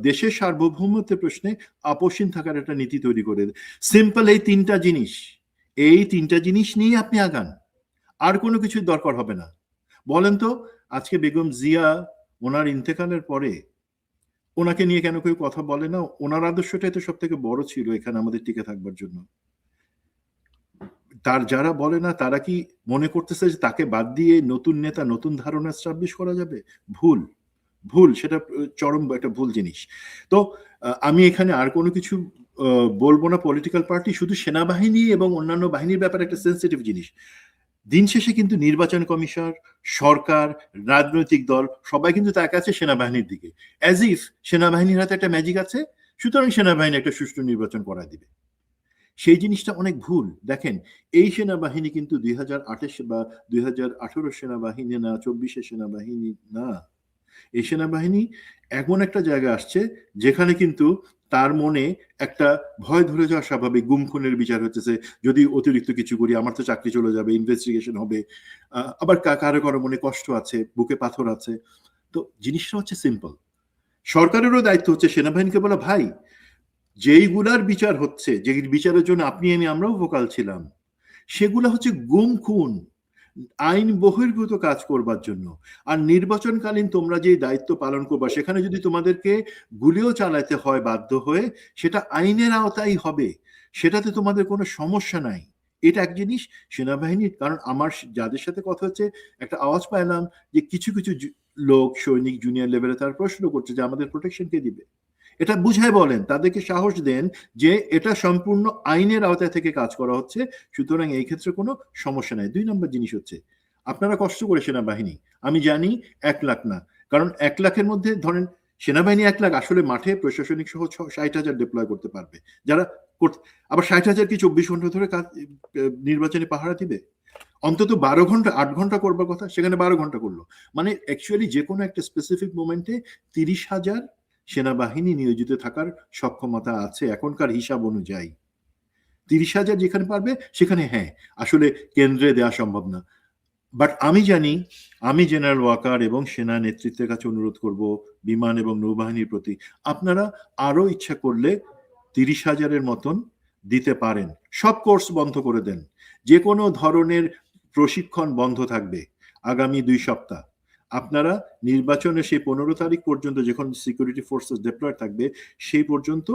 Speaker 2: দেশের সার্বভৌমত্বের প্রশ্নে আপোষহীন থাকার একটা নীতি তৈরি করে। সিম্পল এই তিনটা জিনিস নিয়ে আপনি আগান, আর কোনো কিছুর দরকার হবে না। বলেন তো আজকে বেগম জিয়া ওনার ইন্তেকালের পরে ওনাকে নিয়ে কেন কেউ কথা বলে না? ওনার আদর্শটাই তো সব থেকে বড় ছিল এখানে আমাদের টিকে থাকবার জন্য। তার যারা বলে না তারা কি মনে করতেছে যে তাকে বাদ দিয়ে নতুন নেতা, নতুন ধারণা এস্টাবলিশ করা যাবে? ভুল, সেটা চরম একটা ভুল জিনিস। তো আমি এখানে আর কোনো কিছু বলবো না। পলিটিক্যাল পার্টি শুধু সেনাবাহিনী এবং অন্যান্য বাহিনীর ব্যাপারে একটা সেন্সিটিভ জিনিস। দিন শেষে কিন্তু নির্বাচন কমিশন, সরকার, রাজনৈতিক দল সবাই কিন্তু তার কাছে সেনাবাহিনীর দিকে, অ্যাজ ইফ সেনাবাহিনীর হাতে একটা ম্যাজিক আছে, সুতরাং সেনাবাহিনী একটা সুষ্ঠু নির্বাচন করা দিবে। সেই জিনিসটা অনেক ভুল। দেখেন এই সেনাবাহিনী কিন্তু 2028 বা 2018 সেনাবাহিনী না, 24 সেনাবাহিনী না। এই সেনাবাহিনী এমন একটা জায়গায় আসছে যেখানে কিন্তু তার মনে একটা ভয় ধরে যাওয়া স্বাভাবিক। গুম খুনের বিচার হচ্ছে, যদি অতিরিক্ত কিছু করি আমার তো চাকরি চলে যাবে, ইনভেস্টিগেশন হবে, আবার কারো কারো মনে কষ্ট আছে, বুকে পাথর আছে। তো জিনিসটা হচ্ছে সিম্পল। সরকারেরও দায়িত্ব হচ্ছে সেনাবাহিনীকে বলা, ভাই যেইগুলার বিচার হচ্ছে, যে বিচারের জন্য আপনি আমরাও ভোকাল ছিলাম, সেগুলা হচ্ছে গুম খুন, আইন বহির্ভূত কাজ করবার জন্য। আর নির্বাচনকালীন তোমরা যে দায়িত্ব পালন করবা, সেখানে যদি তোমাদেরকে গুলিও চালাতে হয় বাধ্য হয়ে, সেটা আইনের আওতায় হবে, সেটাতে তোমাদের কোনো সমস্যা নাই। এটা এক জিনিস সেনাবাহিনীর। কারণ আমার যাদের সাথে কথা হচ্ছে, একটা আওয়াজ পাইলাম যে কিছু কিছু লোক, সৈনিক জুনিয়র লেভেলে, তার প্রশ্ন করছে যে আমাদের প্রোটেকশন কে দিবে। এটা বুঝায় বলেন, তাদেরকে সাহস দেন যে এটা সম্পূর্ণ আইনের আওতায় থেকে কাজ করা হচ্ছে, সুতরাং এই ক্ষেত্রে কোনো সমস্যা নাই। 2 নম্বর জিনিস হচ্ছে, আপনারা কষ্ট করে সেনাবাহিনী, আমি জানি 1 লাখ না, কারণ 1 লাখের মধ্যে ধরেন সেনাবাহিনী 1 লাখ আসলে মাঠে প্রশাসনিক সহ 60,000 ডিপ্লয় করতে পারবে যারা, আবার 60,000 কি 24 ঘন্টা ধরে নির্বাচনে পাহারা দিবে? অন্তত 12 ঘন্টা 8 ঘন্টা করবার কথা, সেখানে 12 ঘন্টা করলো। মানে অ্যাকচুয়ালি যে কোনো একটা স্পেসিফিক মোমেন্টে 30,000 সেনাবাহিনী নিয়োজিত থাকার সক্ষমতা আছে এখনকার হিসাব অনুযায়ী। 30,000 যেখানে পারবে সেখানে হ্যাঁ আসলে কেন্দ্রে দেওয়া সম্ভব না। বাট আমি জানি, আমি জেনারেল ওয়াকার এবং সেনা নেতৃত্বের কাছে অনুরোধ করব, বিমান এবং নৌবাহিনীর প্রতি, আপনারা আরো ইচ্ছা করলে 30,000-এর মতন দিতে পারেন। সব কোর্স বন্ধ করে দেন, যে কোনো ধরনের প্রশিক্ষণ বন্ধ থাকবে আগামী 2 সপ্তাহ। আপনারা নির্বাচনে সেই 15 তারিখ পর্যন্ত, যখন সিকিউরিটি ফোর্সেস ডিপ্লয় থাকবে, সেই পর্যন্ত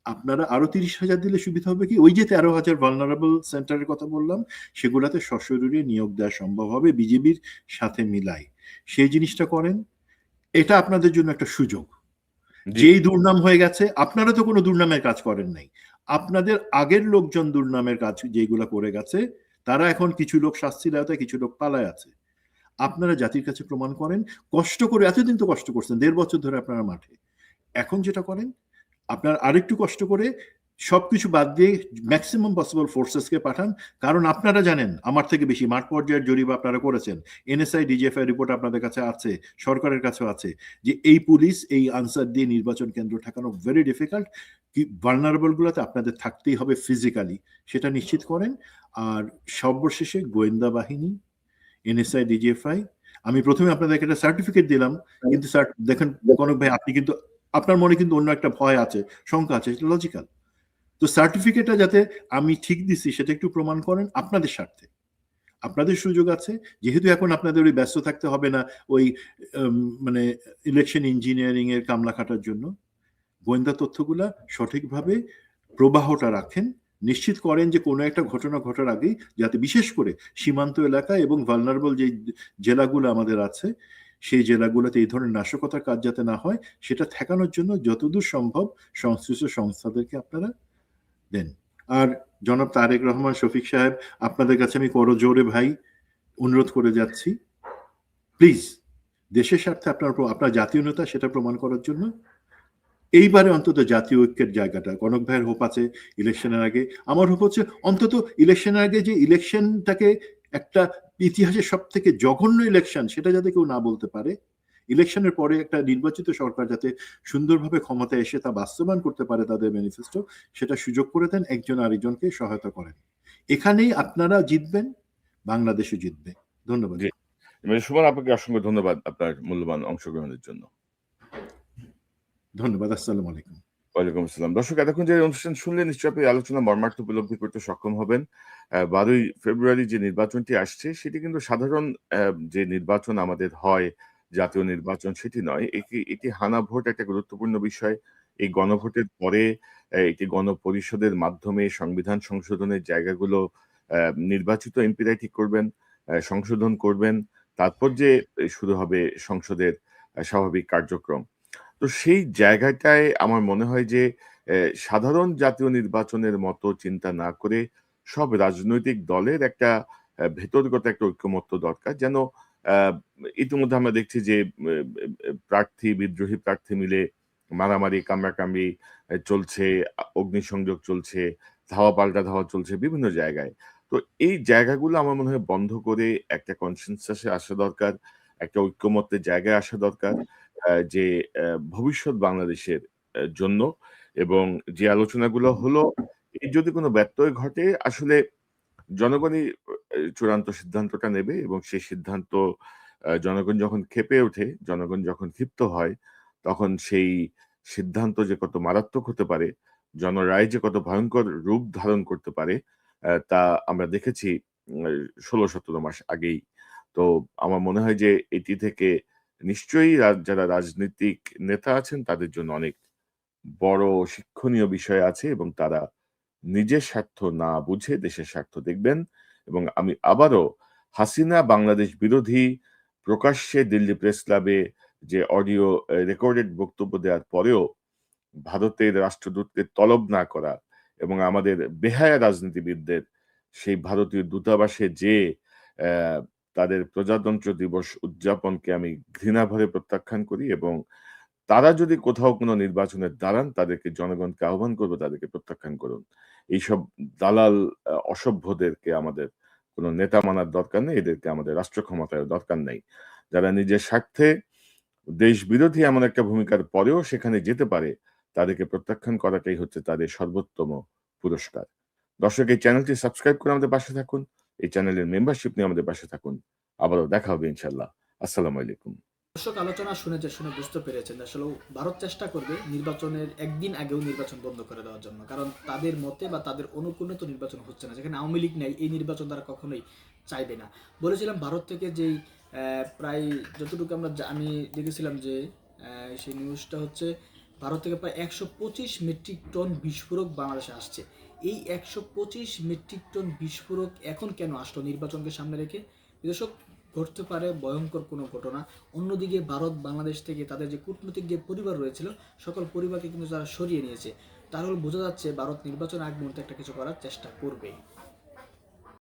Speaker 2: আপনারা আরো 30,000 দিলে সুবিধা হবে কি, ওই যে 13,000 ভালনারেবল সেন্টারের কথা বললাম, সেগুলাতে সশরীরে নিয়োগ দেওয়া সম্ভব হবে বিজিবির সাথে মিলাই। সেই জিনিসটা করেন, এটা আপনাদের জন্য একটা সুযোগ। যেই দুর্নাম হয়ে গেছে, আপনারা তো কোনো দুর্নামের কাজ করেন নাই, আপনাদের আগের লোকজন দুর্নামের কাজ যেগুলা করে গেছে, তারা এখন কিছু লোক শাস্তির আওতায়, কিছু লোক পালায় আছে। আপনারা জাতির কাছে প্রমাণ করেন, কষ্ট করে, এতদিন তো কষ্ট করছেন, 1.5 বছর ধরে আপনারা মাঠে, এখন যেটা করেন আপনার আরেকটু কষ্ট করে সবকিছু বাদ দিয়ে ম্যাক্সিমাম পসিবল ফোর্সেসকে পাঠান। কারণ আপনারা জানেন আমার থেকে বেশি, মাঠ পর্যায়ের জরিপ আপনারা করেছেন, এনএসআই ডিজিএফআই রিপোর্ট আপনাদের কাছে আছে, সরকারের কাছেও আছে, যে এই পুলিশ এই আনসার দিয়ে নির্বাচন কেন্দ্র ঠেকানো ভেরি ডিফিকাল্ট। ভালনারেবল গুলোতে আপনাদের থাকতেই হবে ফিজিক্যালি, সেটা নিশ্চিত করেন। আর সর্বশেষে গোয়েন্দা বাহিনী, এনএসআই ডিজিএফআই, আমি প্রথমে আপনাদেরকে একটা সার্টিফিকেট দিলাম, কিন্তু স্যার দেখেন কনক ভাই, আপনি কিন্তু আপনার মনে কিন্তু অন্য একটা ভয় আছে, শঙ্কা আছে, এটা লজিক্যাল। তো সার্টিফিকেটটা যাতে আমি ঠিক দিছি সেটা একটু প্রমাণ করেন আপনাদের স্বার্থে। আপনাদের সুযোগ আছে, যেহেতু এখন আপনাদের ওই ব্যস্ত থাকতে হবে না ওই মানে ইলেকশন ইঞ্জিনিয়ারিং এর কামলা খাটার জন্য। গোয়েন্দা তথ্যগুলা সঠিকভাবে প্রবাহটা রাখেন, নিশ্চিত করেন যে কোনো একটা ঘটনা ঘটার আগেই যাতে বিশেষ করে সীমান্ত এলাকা এবং ভালনারেবল যে জেলাগুলো আমাদের আছে সেই জেলাগুলোতে এই ধরনের নাশকতার কাজ যাতে না হয় সেটা ঠেকানোর জন্য যতদূর সম্ভব সংশ্লিষ্ট সংস্থাদেরকে আপনারা দেন। আর জনাব তারেক রহমান শফিক সাহেব, আপনাদের কাছে আমি করজোরে ভাই অনুরোধ করে যাচ্ছি, প্লিজ দেশের স্বার্থে আপনার জাতীয় নেতা সেটা প্রমাণ করার জন্য এইবারে অন্তত জাতীয় ঐক্যের জায়গাটা, কনক ভাইয়ের হোপ আছে ইলেকশনের আগে, আমার হোপ হচ্ছে অন্তত ইলেকশনের আগে যে ইলেকশনটাকে একটা ইতিহাসের সব থেকে জঘন্য ইলেকশন সেটা যাতে কেউ না বলতে পারে, ইলেকশনের পরে একটা নির্বাচিত সরকার যাতে সুন্দরভাবে ক্ষমতায় এসে তা বাস্তবায়ন করতে পারে তাদের ম্যানিফেস্টো, সেটা সুযোগ করে দেন, একজন আরেকজনকে সহায়তা করেন। এখানেই আপনারা জিতবেন, বাংলাদেশও জিতবে। ধন্যবাদ।
Speaker 1: জি, সুমন, আপনাকে অসংখ্য ধন্যবাদ আপনার মূল্যবান অংশগ্রহণের জন্য।
Speaker 2: ধন্যবাদ। আসসালামু আলাইকুম।
Speaker 1: ওয়ালাইকুম আসসালাম। দর্শক, এতক্ষণ যে অনুষ্ঠান শুনলেন নিশ্চয়ই আপনি আলোচনা মর্মার্থ উপলব্ধি করতে সক্ষম হবেন। 12ই ফেব্রুয়ারি যে নির্বাচনটি আসছে সেটি কিন্তু সাধারণ যে নির্বাচন আমাদের হয়, জাতীয় নির্বাচন, সেটি নয়। এটি হানা ভোট একটা গুরুত্বপূর্ণ বিষয়। এই গণভোটের পরে এটি গণপরিষদের মাধ্যমে সংবিধান সংশোধনের জায়গাগুলো নির্বাচিত এমপিরাই ঠিক করবেন, সংশোধন করবেন। তারপর যে শুরু হবে সংসদের স্বাভাবিক কার্যক্রম। তো সেই জায়গাটায় আমার মনে হয় যে সাধারণ জাতীয় নির্বাচনের মতো চিন্তা না করে সব রাজনৈতিক দলের একটা ভেতরগত একটা ঐক্যমত্য দরকার, যেন আহ, ইতিমধ্যে আমরা দেখছি যে প্রার্থী বিদ্রোহী প্রার্থী মিলে মারামারি কামড়াকামড়ি চলছে, অগ্নিসংযোগ চলছে, ধাওয়া পাল্টা ধাওয়া চলছে বিভিন্ন জায়গায়। তো এই জায়গাগুলো আমার মনে হয় বন্ধ করে একটা কনসেনসাসে আসা দরকার, একটা ঐক্যমত্যের জায়গায় আসা দরকার, যে ভবিষ্যৎ বাংলাদেশের জন্য। এবং যে আলোচনাগুলো হলো, এই যদি কোনো ব্যত্যয় ঘটে আসলে জনগণই চূড়ান্ত সিদ্ধান্তটা নেবে, এবং সেই সিদ্ধান্ত জনগণ যখন ক্ষেপে ওঠে, জনগণ যখন ক্ষিপ্ত হয়, তখন সেই সিদ্ধান্ত যে কত মারাত্মক হতে পারে, জনরায় যে কত ভয়ঙ্কর রূপ ধারণ করতে পারে, তা আমরা দেখেছি 16-17 মাস আগেই। তো আমার মনে হয় যে এটি থেকে নিশ্চয়ই যারা রাজনৈতিক নেতা আছেন তাদের জন্য অনেক বড় শিক্ষণীয় বিষয় আছে, এবং তারা নিজের স্বার্থ না বুঝে দেশের স্বার্থ দেখবেন। এবং আমি আবারও হাসিনা বাংলাদেশ বিরোধী প্রকাশ্যে দিল্লি প্রেস ক্লাবে যে অডিও রেকর্ডেড বক্তব্য দেওয়ার পরেও ভারতের রাষ্ট্রদূতকে তলব না করা, এবং আমাদের বেহায়া রাজনীতিবিদদের সেই ভারতীয় দূতাবাসে যে আহ, তাদের প্রজাতন্ত্র দিবস উদযাপনকে আমি ঘৃণাভরে প্রত্যাখ্যান করি, এবং তারা যদি কোথাও কোনো নির্বাচনের দাঁড়ান তাদেরকে জনগণকে আহ্বান করবো তাদেরকে প্রত্যাখ্যান করুন। এইসব দালাল অসভ্যদেরকে আমাদের কোনো নেতা মানার দরকার নেই, এদেরকে আমাদের রাষ্ট্র ক্ষমতায় দরকার নেই। যারা নিজের স্বার্থে দেশ বিরোধী এমন একটা ভূমিকার পরেও সেখানে যেতে পারে, তাদেরকে প্রত্যাখ্যান করাটাই হচ্ছে তাদের সর্বোত্তম পুরস্কার। দর্শক, এই চ্যানেলটি সাবস্ক্রাইব করে আমাদের পাশে থাকুন, এই চ্যানেলের মেম্বারশিপ নিয়ে আমাদের পাশে থাকুন। আবারও দেখা হবে ইনশাল্লাহ। আসসালামু আলাইকুম।
Speaker 3: দর্শক, আলোচনা শুনে বুঝতে পেরেছেন আসলে ভারত চেষ্টা করবে নির্বাচনের একদিন আগেও নির্বাচন বন্ধ করে দেওয়ার জন্য, কারণ তাদের মতে বা তাদের অনুকূলে তো নির্বাচন হচ্ছে না, যেখানে আওয়ামী লীগ নেই এই নির্বাচন তারা কখনোই চাইবে না। বলেছিলাম ভারত থেকে যেই প্রায় যতটুকু আমি দেখেছিলাম যে সেই নিউজটা হচ্ছে ভারত থেকে প্রায় 125 মেট্রিক টন বিস্ফোরক বাংলাদেশে আসছে। এই 125 মেট্রিক টন বিস্ফোরক এখন কেন আসলো নির্বাচনকে সামনে রেখে? দর্শক, ঘটতে পারে ভয়ঙ্কর কোনো ঘটনা। অন্যদিকে ভারত বাংলাদেশ থেকে তাদের যে কূটনৈতিক যে পরিবার রয়েছিল সকল পরিবারকে কিন্তু তারা সরিয়ে নিয়েছে। তাহলে বোঝা যাচ্ছে ভারত নির্বাচন আগ মুহূর্তে একটা কিছু করার চেষ্টা করবে।